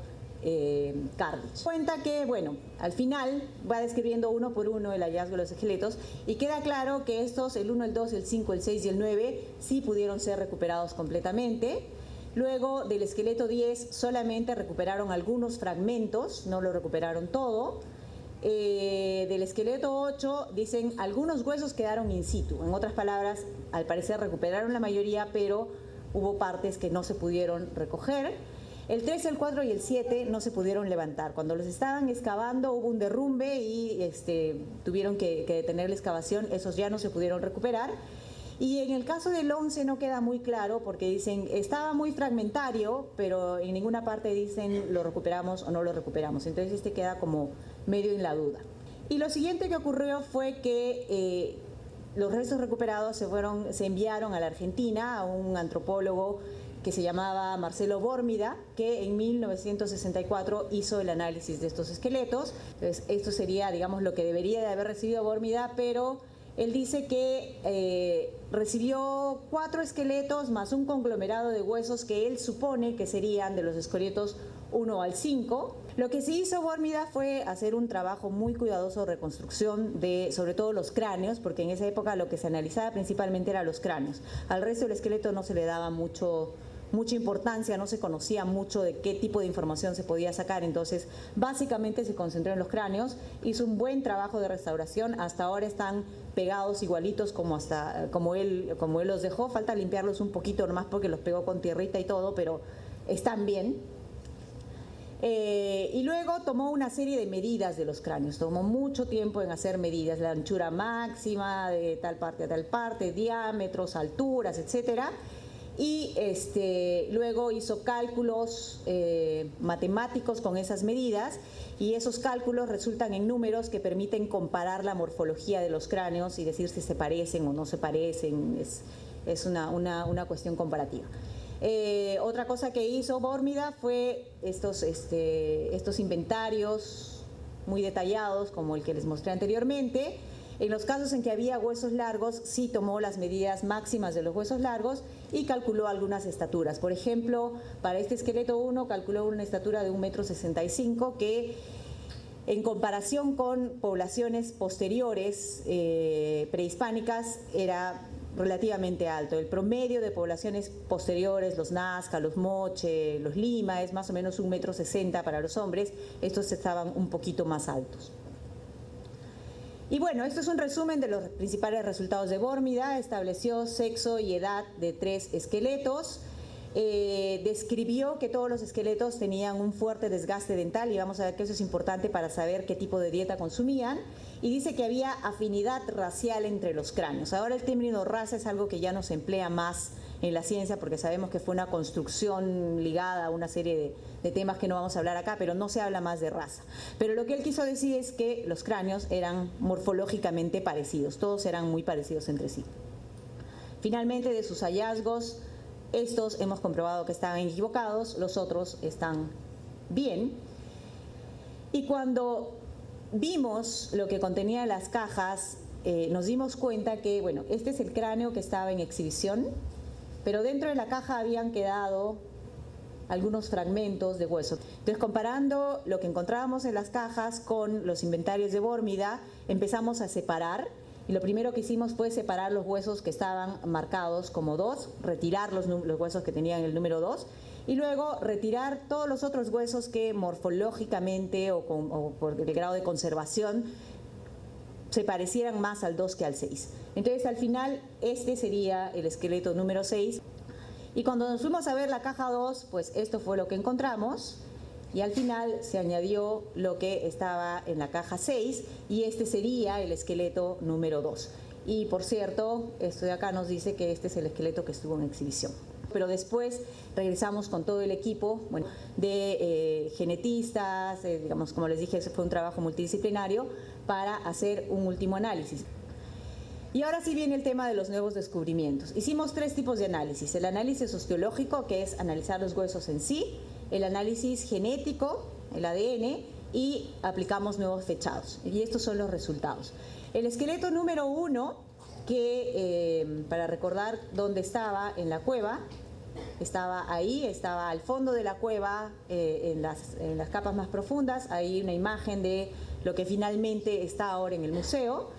Speaker 8: Carrich. Cuenta que, bueno, al final va describiendo uno por uno el hallazgo de los esqueletos y queda claro que estos, el 1, el 2, el 5, el 6 y el 9, sí pudieron ser recuperados completamente. Luego del esqueleto 10 solamente recuperaron algunos fragmentos, no lo recuperaron todo. Del esqueleto 8 dicen algunos huesos quedaron in situ. En otras palabras, al parecer recuperaron la mayoría, pero hubo partes que no se pudieron recoger. El 3, el 4 y el 7 no se pudieron levantar. Cuando los estaban excavando hubo un derrumbe y tuvieron que detener la excavación. Esos ya no se pudieron recuperar. Y en el caso del 11 no queda muy claro porque dicen estaba muy fragmentario, pero en ninguna parte dicen lo recuperamos o no lo recuperamos. Entonces queda como medio en la duda. Y lo siguiente que ocurrió fue que los restos recuperados se enviaron a la Argentina a un antropólogo que se llamaba Marcelo Bórmida, que en 1964 hizo el análisis de estos esqueletos. Entonces esto sería, digamos, lo que debería de haber recibido Bórmida, pero él dice que recibió 4 esqueletos más un conglomerado de huesos que él supone que serían de los esqueletos 1 al 5. Lo que sí hizo Bórmida fue hacer un trabajo muy cuidadoso de reconstrucción de, sobre todo, los cráneos, porque en esa época lo que se analizaba principalmente eran los cráneos. Al resto del esqueleto no se le daba mucha importancia, no se conocía mucho de qué tipo de información se podía sacar, entonces básicamente se concentró en los cráneos, hizo un buen trabajo de restauración, hasta ahora están pegados igualitos como él los dejó, falta limpiarlos un poquito nomás porque los pegó con tierrita y todo, pero están bien. Y luego tomó una serie de medidas de los cráneos, tomó mucho tiempo en hacer medidas, la anchura máxima de tal parte a tal parte, diámetros, alturas, etcétera. Y luego hizo cálculos matemáticos con esas medidas y esos cálculos resultan en números que permiten comparar la morfología de los cráneos y decir si se parecen o no se parecen, es una cuestión comparativa. Otra cosa que hizo Bórmida fue estos inventarios muy detallados como el que les mostré anteriormente, En los casos en que había huesos largos, sí tomó las medidas máximas de los huesos largos y calculó algunas estaturas. Por ejemplo, para este esqueleto 1 calculó una estatura de 1,65 m, que en comparación con poblaciones posteriores prehispánicas era relativamente alto. El promedio de poblaciones posteriores, los Nazca, los Moche, los Lima, es más o menos 1,60 m para los hombres. Estos estaban un poquito más altos. Y bueno, esto es un resumen de los principales resultados de Bórmida. Estableció sexo y edad de 3 esqueletos. Describió que todos los esqueletos tenían un fuerte desgaste dental, y vamos a ver que eso es importante para saber qué tipo de dieta consumían. Y dice que había afinidad racial entre los cráneos. Ahora el término raza es algo que ya no se emplea más en la ciencia, porque sabemos que fue una construcción ligada a una serie de temas que no vamos a hablar acá, pero no se habla más de raza. Pero lo que él quiso decir es que los cráneos eran morfológicamente parecidos, todos eran muy parecidos entre sí. Finalmente, de sus hallazgos, estos hemos comprobado que estaban equivocados, los otros están bien. Y cuando vimos lo que contenía las cajas, nos dimos cuenta que, bueno, este es el cráneo que estaba en exhibición, pero dentro de la caja habían quedado algunos fragmentos de hueso. Entonces, comparando lo que encontrábamos en las cajas con los inventarios de Bórmida, empezamos a separar. Y lo primero que hicimos fue separar los huesos que estaban marcados como 2, retirar los huesos que tenían el número 2, y luego retirar todos los otros huesos que morfológicamente o por el grado de conservación se parecieran más al 2 que al 6. Entonces, al final, este sería el esqueleto número 6. Y cuando nos fuimos a ver la caja 2, pues esto fue lo que encontramos. Y al final se añadió lo que estaba en la caja 6, y este sería el esqueleto número 2. Y por cierto, esto de acá nos dice que este es el esqueleto que estuvo en exhibición. Pero después regresamos con todo el equipo, bueno, de genetistas, digamos, como les dije, ese fue un trabajo multidisciplinario para hacer un último análisis. Y ahora sí viene el tema de los nuevos descubrimientos. Hicimos 3 tipos de análisis: el análisis osteológico, que es analizar los huesos en sí; el análisis genético, el ADN, y aplicamos nuevos fechados. Y estos son los resultados. El esqueleto número 1, que para recordar dónde estaba en la cueva, estaba ahí, estaba al fondo de la cueva, en las capas más profundas. Hay una imagen de lo que finalmente está ahora en el museo.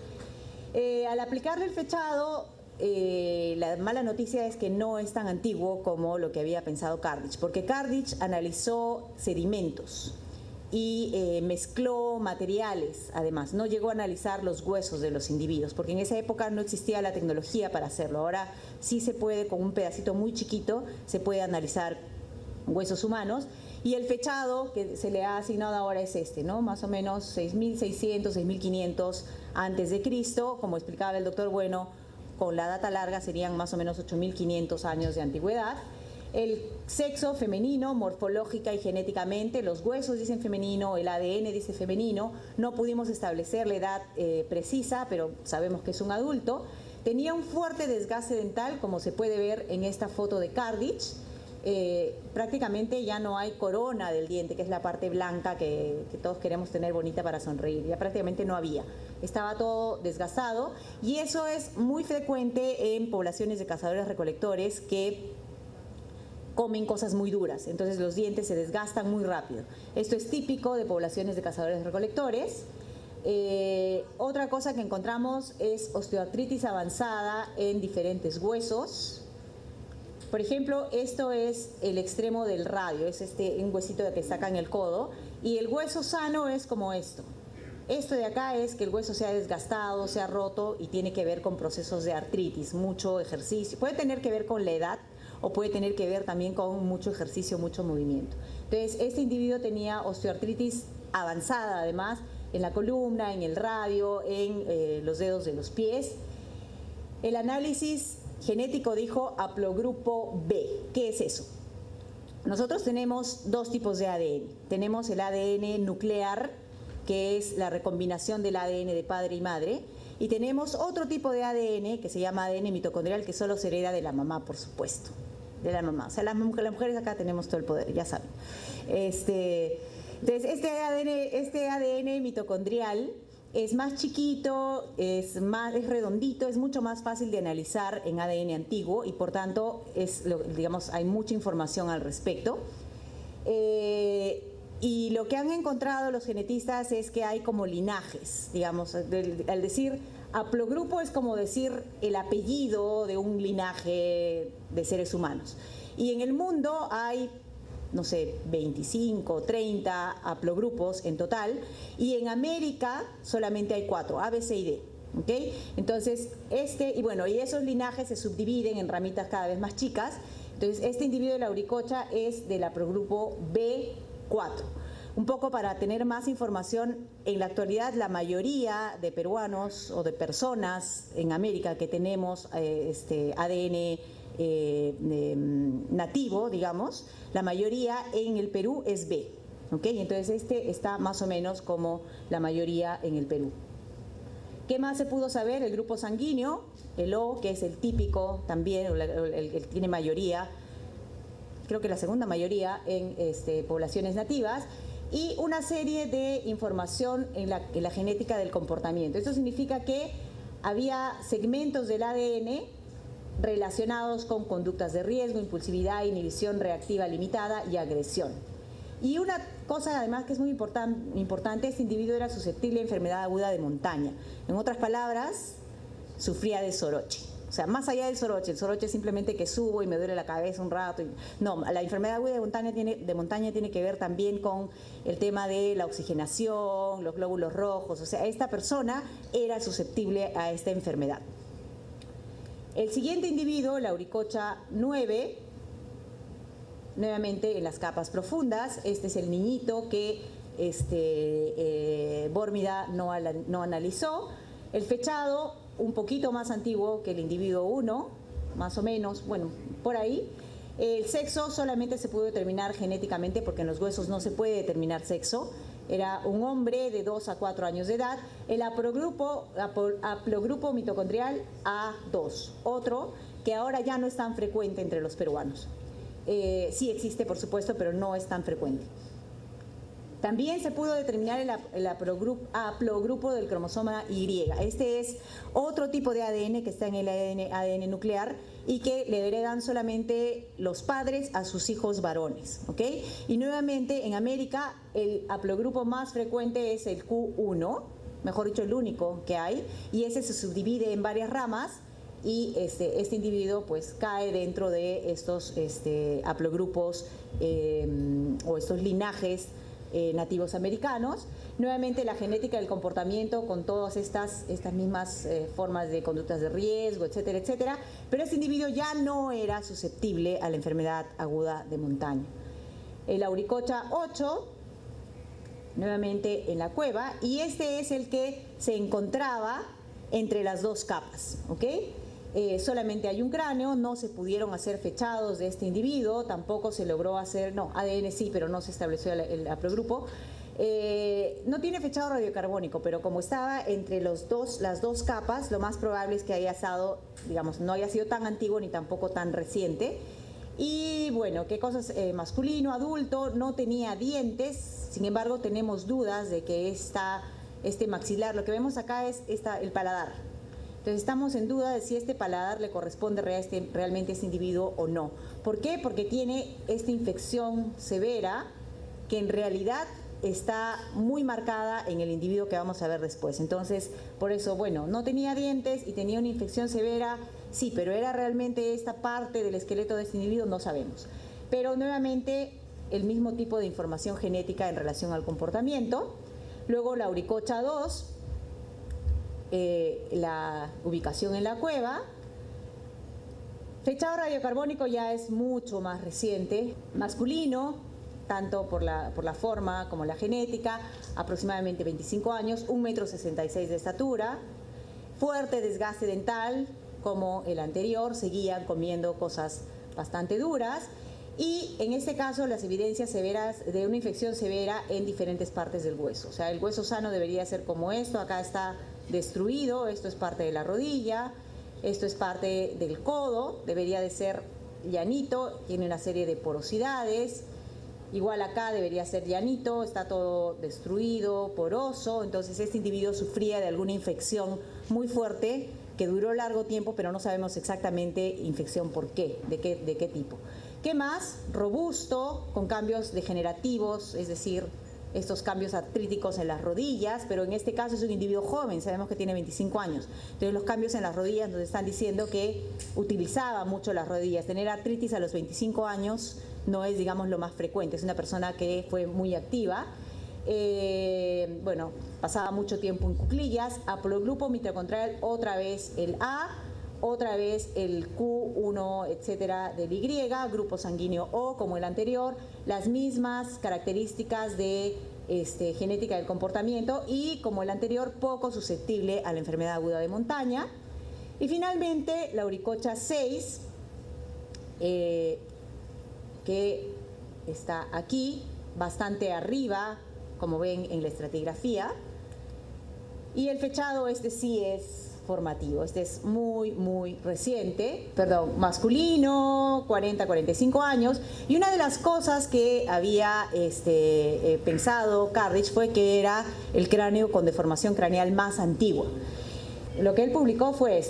Speaker 8: Al aplicarle el fechado, la mala noticia es que no es tan antiguo como lo que había pensado Kardich, porque Kardich analizó sedimentos y mezcló materiales. Además, no llegó a analizar los huesos de los individuos, porque en esa época no existía la tecnología para hacerlo. Ahora sí se puede, con un pedacito muy chiquito, se puede analizar huesos humanos. Y el fechado que se le ha asignado ahora es este, ¿no? Más o menos 6.600, 6.500 antes de Cristo. Como explicaba el doctor Bueno, con la data larga serían más o menos 8.500 años de antigüedad. El sexo femenino, morfológica y genéticamente, los huesos dicen femenino, el ADN dice femenino. No pudimos establecer la edad precisa, pero sabemos que es un adulto. Tenía un fuerte desgaste dental, como se puede ver en esta foto de Kardich. Prácticamente ya no hay corona del diente, que es la parte blanca que todos queremos tener bonita para sonreír. Ya prácticamente no había. Estaba todo desgastado, y eso es muy frecuente en poblaciones de cazadores-recolectores que comen cosas muy duras. Entonces los dientes se desgastan muy rápido. Esto es típico de poblaciones de cazadores-recolectores. Otra cosa que encontramos es osteoartritis avanzada en diferentes huesos. Por ejemplo, esto es el extremo del radio, es un huesito de que sacan el codo, y el hueso sano es como esto. Esto de acá es que el hueso se ha desgastado, se ha roto, y tiene que ver con procesos de artritis, mucho ejercicio. Puede tener que ver con la edad, o puede tener que ver también con mucho ejercicio, mucho movimiento. Entonces, este individuo tenía osteoartritis avanzada, además, en la columna, en el radio, en los dedos de los pies. El análisis genético dijo haplogrupo B. ¿Qué es eso? Nosotros tenemos 2 tipos de ADN. Tenemos el ADN nuclear, que es la recombinación del ADN de padre y madre, y tenemos otro tipo de ADN que se llama ADN mitocondrial, que solo se hereda de la mamá, por supuesto, de la mamá. O sea, las mujeres acá tenemos todo el poder, ya saben. Entonces, este ADN mitocondrial Es más chiquito, es redondito, es mucho más fácil de analizar en ADN antiguo y por tanto digamos, hay mucha información al respecto. Y lo que han encontrado los genetistas es que hay como linajes, digamos, al decir haplogrupo es como decir el apellido de un linaje de seres humanos. Y en el mundo hay, no sé, 25, 30 haplogrupos en total, y en América solamente hay 4, A, B, C y D. ¿Okay? Entonces, y bueno, y esos linajes se subdividen en ramitas cada vez más chicas. Entonces, este individuo de la Auricocha es del haplogrupo B4. Un poco para tener más información, en la actualidad la mayoría de peruanos o de personas en América que tenemos ADN nativo, digamos, la mayoría en el Perú es B. ¿Okay? Entonces este está más o menos como la mayoría en el Perú. ¿Qué más se pudo saber? El grupo sanguíneo, el O, que es el típico también, el tiene mayoría, creo que la segunda mayoría en poblaciones nativas, y una serie de información en la genética del comportamiento. Esto significa que había segmentos del ADN relacionados con conductas de riesgo, impulsividad, inhibición reactiva limitada y agresión. Y una cosa además que es muy importante, este individuo era susceptible a enfermedad aguda de montaña. En otras palabras, sufría de soroche. O sea, más allá del soroche, el soroche es simplemente que subo y me duele la cabeza un rato. No, la enfermedad aguda de montaña tiene que ver también con el tema de la oxigenación, los glóbulos rojos. O sea, esta persona era susceptible a esta enfermedad. El siguiente individuo, la Auricocha 9, nuevamente en las capas profundas. Este es el niñito que Bórmida no analizó. El fechado, un poquito más antiguo que el individuo 1, más o menos, bueno, por ahí. El sexo solamente se pudo determinar genéticamente porque en los huesos no se puede determinar sexo. Era un hombre de 2 a 4 años de edad. El haplogrupo mitocondrial A2, otro que ahora ya no es tan frecuente entre los peruanos. Sí existe, por supuesto, pero no es tan frecuente. También se pudo determinar el haplogrupo del cromosoma Y. Este es otro tipo de ADN que está en el ADN nuclear y que le heredan solamente los padres a sus hijos varones. ¿Okay? Y nuevamente en América el haplogrupo más frecuente es el Q1, mejor dicho el único que hay, y ese se subdivide en varias ramas y este individuo pues cae dentro de estos haplogrupos o estos linajes nativos americanos. Nuevamente la genética del comportamiento con todas estas mismas formas de conductas de riesgo, etcétera, etcétera, pero este individuo ya no era susceptible a la enfermedad aguda de montaña. El Auricocha 8, nuevamente en la cueva, y este es el que se encontraba entre las dos capas, ¿ok? Solamente hay un cráneo, no se pudieron hacer fechados de este individuo, tampoco se logró hacer, no, ADN sí, pero no se estableció el haplogrupo. No tiene fechado radiocarbónico, pero como estaba entre las dos capas, lo más probable es que haya estado, digamos, no haya sido tan antiguo ni tampoco tan reciente. Y bueno, ¿qué cosas? Masculino, adulto, no tenía dientes, sin embargo tenemos dudas de que este maxilar, lo que vemos acá es el paladar. Entonces estamos en duda de si este paladar le corresponde realmente a este individuo o no. ¿Por qué? Porque tiene esta infección severa que en realidad está muy marcada en el individuo que vamos a ver después. Entonces, por eso, bueno, no tenía dientes y tenía una infección severa, sí, pero ¿era realmente esta parte del esqueleto de este individuo? No sabemos. Pero nuevamente, el mismo tipo de información genética en relación al comportamiento. Luego la Auricocha 2, la ubicación en la cueva. Fechado radiocarbónico ya es mucho más reciente, masculino, tanto por la forma como la genética, aproximadamente 25 años, 1,66 m de estatura, fuerte desgaste dental como el anterior, seguían comiendo cosas bastante duras y en este caso las evidencias severas de una infección severa en diferentes partes del hueso. O sea, el hueso sano debería ser como esto, acá está destruido, esto es parte de la rodilla, esto es parte del codo, debería de ser llanito, tiene una serie de porosidades, Igual acá debería ser llanito, está todo destruido, poroso, entonces este individuo sufría de alguna infección muy fuerte que duró largo tiempo, pero no sabemos exactamente infección por qué, de qué tipo. ¿Qué más? Robusto, con cambios degenerativos, es decir, estos cambios artríticos en las rodillas, pero en este caso es un individuo joven, sabemos que tiene 25 años. Entonces los cambios en las rodillas nos están diciendo que utilizaba mucho las rodillas. Tener artritis a los 25 años no es, digamos, lo más frecuente, es una persona que fue muy activa. Bueno, pasaba mucho tiempo en cuclillas, haplogrupo mitocondrial, otra vez el A, otra vez el Q1, etcétera, del Y, grupo sanguíneo O, como el anterior, las mismas características de genética del comportamiento y, como el anterior, poco susceptible a la enfermedad aguda de montaña. Y finalmente, la Uricocha 6, que está aquí, bastante arriba, como ven en la estratigrafía, y el fechado sí es formativo, este es muy reciente, masculino, 40-45 años, y una de las cosas que había pensado Cardiff fue que era el cráneo con deformación craneal más antigua. Lo que él publicó fue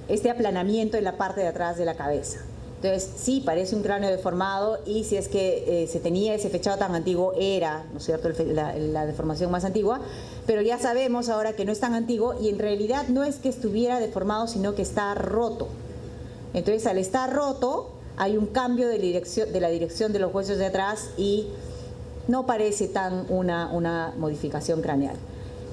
Speaker 8: este aplanamiento en la parte de atrás de la cabeza. Entonces, sí, parece un cráneo deformado y si es que se tenía ese fechado tan antiguo, era, ¿no es cierto?, la deformación más antigua, pero ya sabemos ahora que no es tan antiguo y en realidad no es que estuviera deformado, sino que está roto. Entonces, al estar roto, hay un cambio de la dirección de los huesos de atrás y no parece tan una modificación craneal.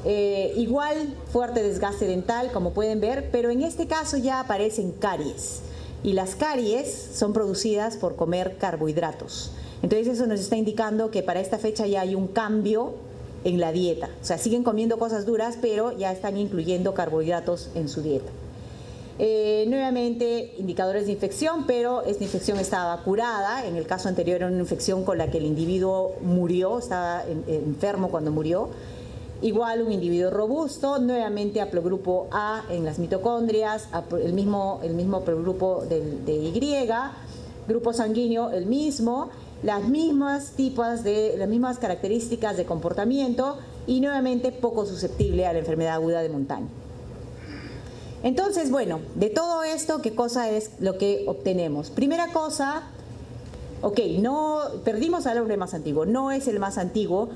Speaker 8: Igual, fuerte desgaste dental, como pueden ver, pero en este caso ya aparecen caries. Y las caries son producidas por comer carbohidratos. Entonces eso nos está indicando que para esta fecha ya hay un cambio en la dieta. O sea, siguen comiendo cosas duras, pero ya están incluyendo carbohidratos en su dieta. Nuevamente, indicadores de infección, pero esta infección estaba curada. En el caso anterior era una infección con la que el individuo murió, estaba enfermo cuando murió. Igual un individuo robusto, nuevamente haplogrupo A en las mitocondrias, el mismo haplogrupo de Y, grupo sanguíneo el mismo, las mismas características de comportamiento y nuevamente poco susceptible a la enfermedad aguda de montaña. Entonces, bueno, de todo esto, ¿qué cosa es lo que obtenemos? Primera cosa, no perdimos al hombre más antiguo, no es el más antiguo.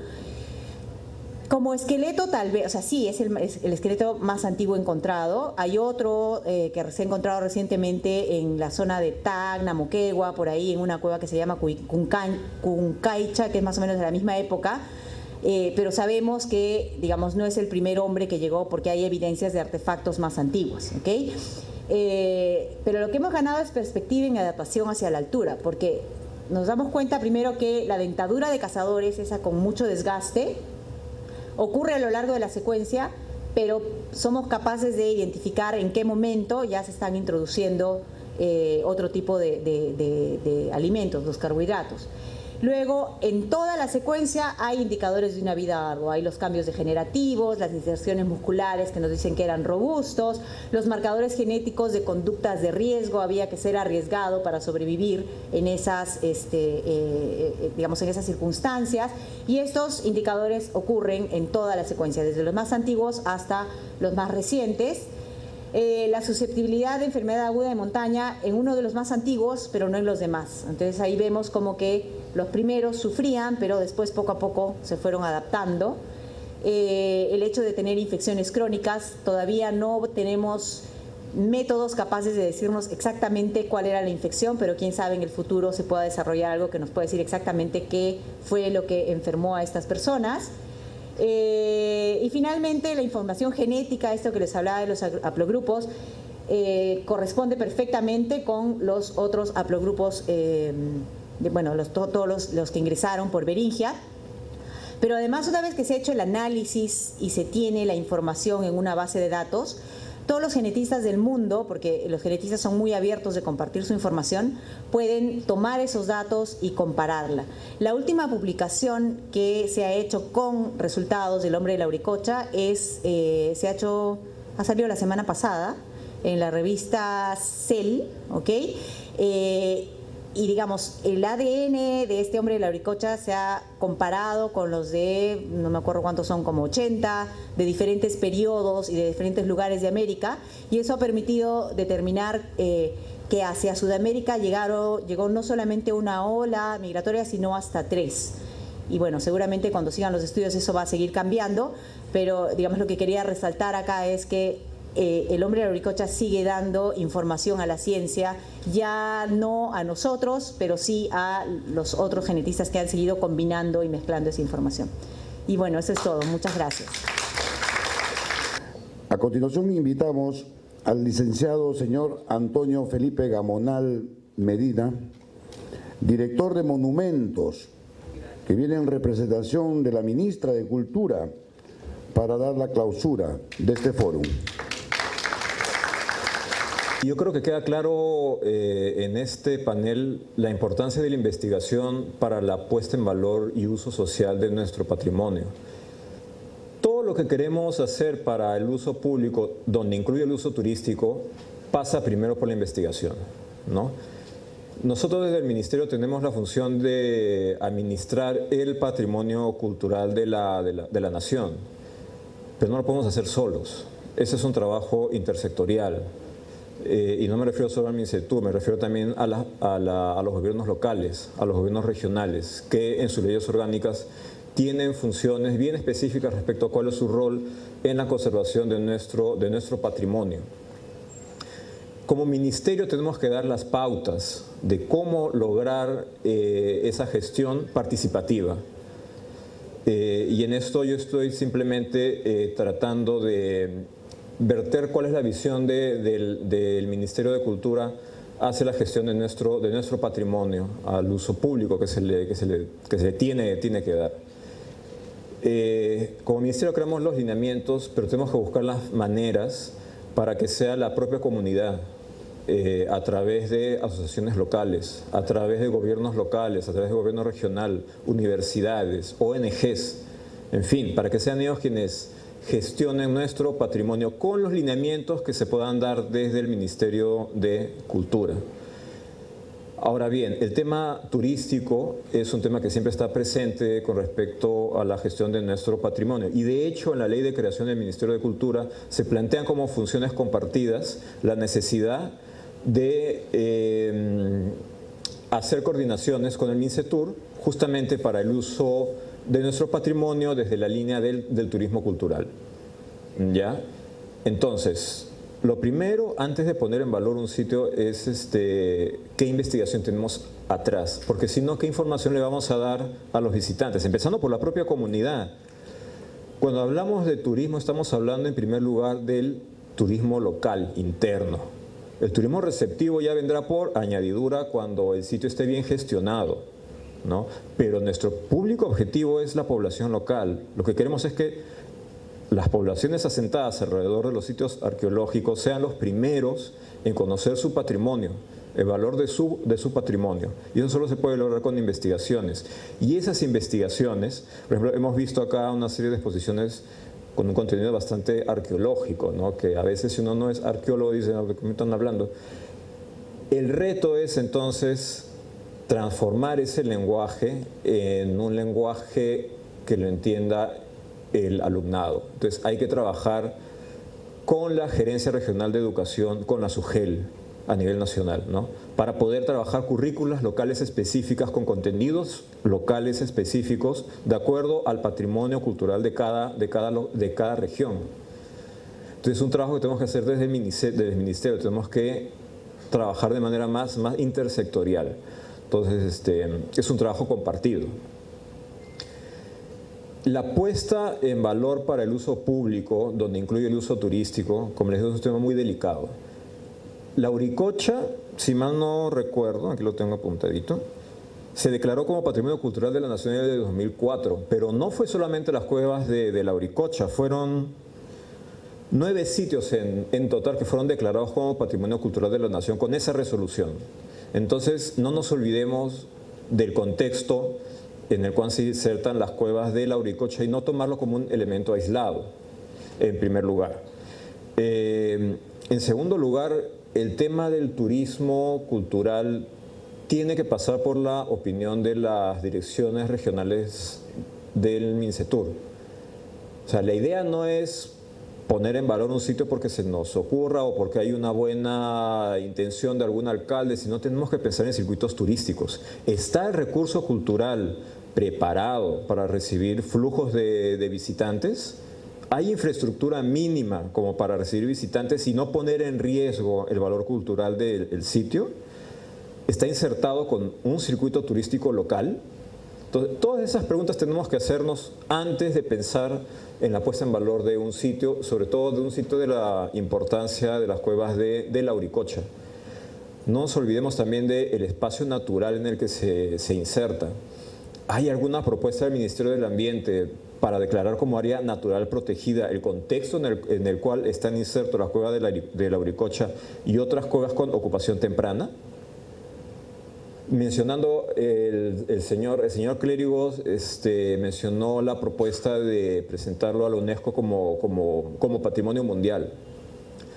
Speaker 8: Como esqueleto tal vez, o sea, sí, es el esqueleto más antiguo encontrado. Hay otro que se ha encontrado recientemente en la zona de Tacna, Moquegua, por ahí, en una cueva que se llama Cuncaicha, que es más o menos de la misma época. Pero sabemos que, digamos, no es el primer hombre que llegó porque hay evidencias de artefactos más antiguos, ¿ok? Pero lo que hemos ganado es perspectiva en adaptación hacia la altura, porque nos damos cuenta primero que la dentadura de cazadores, esa con mucho desgaste, ocurre a lo largo de la secuencia, pero somos capaces de identificar en qué momento ya se están introduciendo otro tipo de alimentos, los carbohidratos. Luego, en toda la secuencia hay indicadores de una vida ardua. Hay los cambios degenerativos, las inserciones musculares que nos dicen que eran robustos, los marcadores genéticos de conductas de riesgo, había que ser arriesgado para sobrevivir en esas, digamos, en esas circunstancias. Y estos indicadores ocurren en toda la secuencia, desde los más antiguos hasta los más recientes. La susceptibilidad de enfermedad aguda de montaña en uno de los más antiguos, pero no en los demás. Entonces ahí vemos como que los primeros sufrían, pero después poco a poco se fueron adaptando. El hecho de tener infecciones crónicas, todavía no tenemos métodos capaces de decirnos exactamente cuál era la infección, pero quién sabe en el futuro se pueda desarrollar algo que nos pueda decir exactamente qué fue lo que enfermó a estas personas. Y finalmente la información genética, esto que les hablaba de los haplogrupos, corresponde perfectamente con los otros haplogrupos, todos los que ingresaron por Beringia. Pero además, una vez que se ha hecho el análisis y se tiene la información en una base de datos, todos los genetistas del mundo, porque los genetistas son muy abiertos de compartir su información, pueden tomar esos datos y compararla. La última publicación que se ha hecho con resultados del hombre de la Uricocha ha salido la semana pasada en la revista Cell, ¿ok? y digamos, el ADN de este hombre de la Auricocha se ha comparado con los de, no me acuerdo cuántos son, como 80, de diferentes periodos y de diferentes lugares de América, y eso ha permitido determinar que hacia Sudamérica llegó no solamente una ola migratoria, sino hasta 3. Y bueno, seguramente cuando sigan los estudios eso va a seguir cambiando, pero digamos lo que quería resaltar acá es que el hombre de la Auricocha sigue dando información a la ciencia, ya no a nosotros, pero sí a los otros genetistas que han seguido combinando y mezclando esa información. Y bueno, eso es todo. Muchas gracias.
Speaker 1: A continuación invitamos al licenciado señor Antonio Felipe Gamonal Medina, director de Monumentos, que viene en representación de la ministra de Cultura para dar la clausura de este fórum.
Speaker 9: Yo creo que queda claro en este panel la importancia de la investigación para la puesta en valor y uso social de nuestro patrimonio. Todo lo que queremos hacer para el uso público, donde incluye el uso turístico, pasa primero por la investigación, ¿no? Nosotros desde el Ministerio tenemos la función de administrar el patrimonio cultural de la nación, pero no lo podemos hacer solos. Ese es un trabajo intersectorial. Y no me refiero solo al Ministerio, me refiero también a los gobiernos locales, a los gobiernos regionales, que en sus leyes orgánicas tienen funciones bien específicas respecto a cuál es su rol en la conservación de nuestro patrimonio. Como ministerio tenemos que dar las pautas de cómo lograr esa gestión participativa. Y en esto yo estoy simplemente tratando de verter cuál es la visión del Ministerio de Cultura hacia la gestión de nuestro patrimonio, al uso público que se le tiene que dar. Como Ministerio creamos los lineamientos, pero tenemos que buscar las maneras para que sea la propia comunidad, a través de asociaciones locales, a través de gobiernos locales, a través de gobierno regional, universidades, ONGs, en fin, para que sean ellos quienes gestionen nuestro patrimonio con los lineamientos que se puedan dar desde el Ministerio de Cultura. Ahora bien, el tema turístico es un tema que siempre está presente con respecto a la gestión de nuestro patrimonio, y de hecho en la ley de creación del Ministerio de Cultura se plantean como funciones compartidas la necesidad de hacer coordinaciones con el MINCETUR justamente para el uso de nuestro patrimonio desde la línea del turismo cultural. ¿Ya? Entonces, lo primero, antes de poner en valor un sitio, es qué investigación tenemos atrás, porque si no, ¿qué información le vamos a dar a los visitantes? Empezando por la propia comunidad. Cuando hablamos de turismo, estamos hablando en primer lugar del turismo local, interno. El turismo receptivo ya vendrá por añadidura cuando el sitio esté bien gestionado, ¿no? Pero nuestro público objetivo es la población local. Lo que queremos es que las poblaciones asentadas alrededor de los sitios arqueológicos sean los primeros en conocer su patrimonio, el valor de su patrimonio. Y eso solo se puede lograr con investigaciones. Y esas investigaciones, por ejemplo, hemos visto acá una serie de exposiciones con un contenido bastante arqueológico, ¿no? Que a veces si uno no es arqueólogo dice, ¿de qué me están hablando? El reto es entonces transformar ese lenguaje en un lenguaje que lo entienda el alumnado. Entonces hay que trabajar con la Gerencia Regional de Educación, con la SUGEL a nivel nacional, ¿no? Para poder trabajar currículas locales específicas con contenidos locales específicos de acuerdo al patrimonio cultural de cada región. Entonces es un trabajo que tenemos que hacer desde el ministerio, tenemos que trabajar de manera más intersectorial. Entonces es un trabajo compartido. La puesta en valor para el uso público, donde incluye el uso turístico, como les digo, es un tema muy delicado. La Auricocha, si mal no recuerdo, aquí lo tengo apuntadito, se declaró como Patrimonio Cultural de la Nación en el 2004, pero no fue solamente las cuevas de la Auricocha, fueron 9 sitios en total que fueron declarados como Patrimonio Cultural de la Nación con esa resolución. Entonces, no nos olvidemos del contexto en el cual se insertan las cuevas de la Auricocha y no tomarlo como un elemento aislado, en primer lugar. En segundo lugar, el tema del turismo cultural tiene que pasar por la opinión de las direcciones regionales del MINCETUR. O sea, la idea no es poner en valor un sitio porque se nos ocurra o porque hay una buena intención de algún alcalde, sino tenemos que pensar en circuitos turísticos. ¿Está el recurso cultural preparado para recibir flujos de visitantes? ¿Hay infraestructura mínima como para recibir visitantes y no poner en riesgo el valor cultural del sitio? ¿Está insertado con un circuito turístico local? Entonces, todas esas preguntas tenemos que hacernos antes de pensar en la puesta en valor de un sitio, sobre todo de un sitio de la importancia de las cuevas de Lauricocha. No nos olvidemos también del espacio natural en el que se inserta. ¿Hay alguna propuesta del Ministerio del Ambiente para declarar como área natural protegida el contexto en el cual están insertos las cuevas de Lauricocha y otras cuevas con ocupación temprana? Mencionando el señor Clérigos mencionó la propuesta de presentarlo a la UNESCO como patrimonio mundial.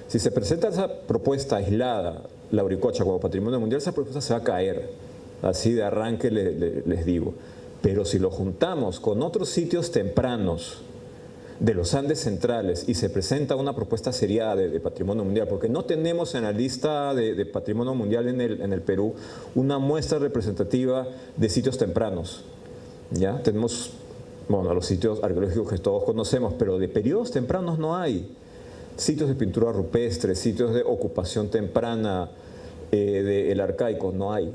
Speaker 9: Si se presenta esa propuesta aislada, Lauricocha como patrimonio mundial, esa propuesta se va a caer, así de arranque les digo. Pero si lo juntamos con otros sitios tempranos de los Andes centrales y se presenta una propuesta seriada de patrimonio mundial, porque no tenemos en la lista de patrimonio mundial en el Perú una muestra representativa de sitios tempranos. ¿Ya? Tenemos, bueno, los sitios arqueológicos que todos conocemos, pero de periodos tempranos no hay. Sitios de pintura rupestre, sitios de ocupación temprana del arcaico, no hay.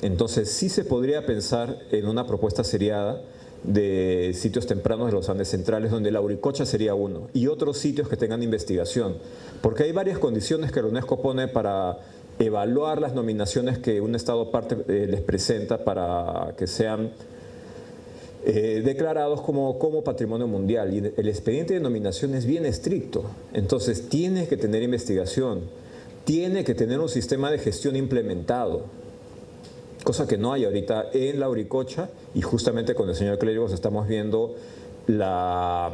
Speaker 9: Entonces sí se podría pensar en una propuesta seriada de sitios tempranos de los Andes centrales, donde Lauricocha sería uno, y otros sitios que tengan investigación, porque hay varias condiciones que la UNESCO pone para evaluar las nominaciones que un Estado parte les presenta para que sean declarados como patrimonio mundial, y el expediente de nominación es bien estricto. Entonces tiene que tener investigación, tiene que tener un sistema de gestión implementado, cosa que no hay ahorita en Lauricocha, y justamente con el señor Clérigos estamos viendo la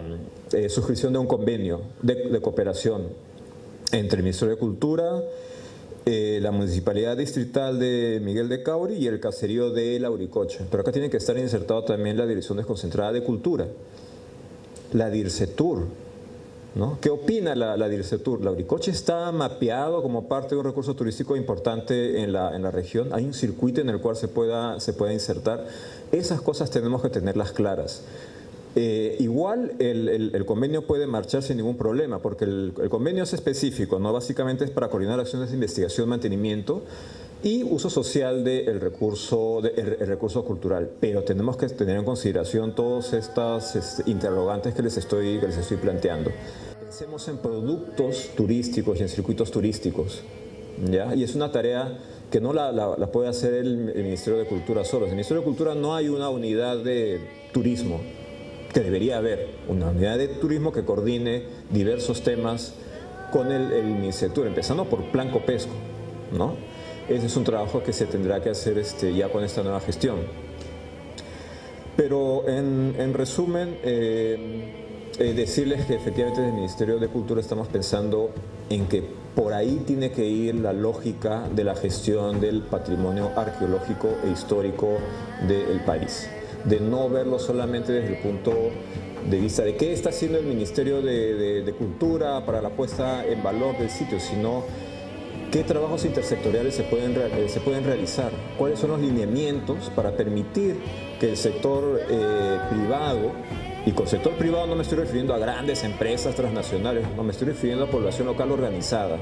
Speaker 9: suscripción de un convenio de cooperación entre el Ministerio de Cultura, la Municipalidad Distrital de Miguel de Cauri y el caserío de Lauricocha. Pero acá tiene que estar insertado también la Dirección Desconcentrada de Cultura, la DIRCETUR, ¿no? ¿Qué opina la DIRCETUR? Lauricocha está mapeado como parte de un recurso turístico importante en la región. Hay un circuito en el cual se pueda insertar. Esas cosas tenemos que tenerlas claras. Igual el convenio puede marchar sin ningún problema, porque el convenio es específico, ¿no? Básicamente es para coordinar acciones de investigación, mantenimiento y uso social del recurso cultural. Pero tenemos que tener en consideración todas estas interrogantes que les estoy planteando. Pensemos en productos turísticos y en circuitos turísticos, ¿ya? Y es una tarea que no la puede hacer el Ministerio de Cultura solo. En el Ministerio de Cultura no hay una unidad de turismo, que debería haber una unidad de turismo que coordine diversos temas con el MINCETUR, empezando por Plan Copesco, ¿no? Ese es un trabajo que se tendrá que hacer ya con esta nueva gestión. Pero en resumen, decirles que efectivamente desde el Ministerio de Cultura estamos pensando en que por ahí tiene que ir la lógica de la gestión del patrimonio arqueológico e histórico del país, de no verlo solamente desde el punto de vista de qué está haciendo el Ministerio de Cultura para la puesta en valor del sitio, sino qué trabajos intersectoriales se pueden realizar, cuáles son los lineamientos para permitir que el sector privado, y con sector privado no me estoy refiriendo a grandes empresas transnacionales, no, me estoy refiriendo a población local organizada,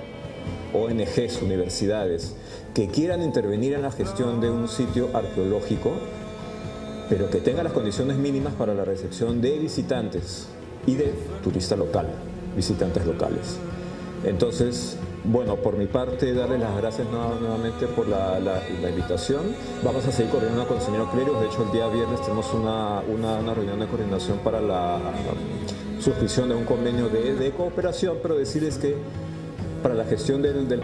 Speaker 9: ONGs, universidades, que quieran intervenir en la gestión de un sitio arqueológico, pero que tenga las condiciones mínimas para la recepción de visitantes y de turista local, visitantes locales. Entonces, bueno, por mi parte, darles las gracias nuevamente por la invitación. Vamos a seguir coordinando con el señor Clérigos. De hecho, el día viernes tenemos una reunión de coordinación para la suscripción de un convenio de cooperación, pero decirles que para la gestión del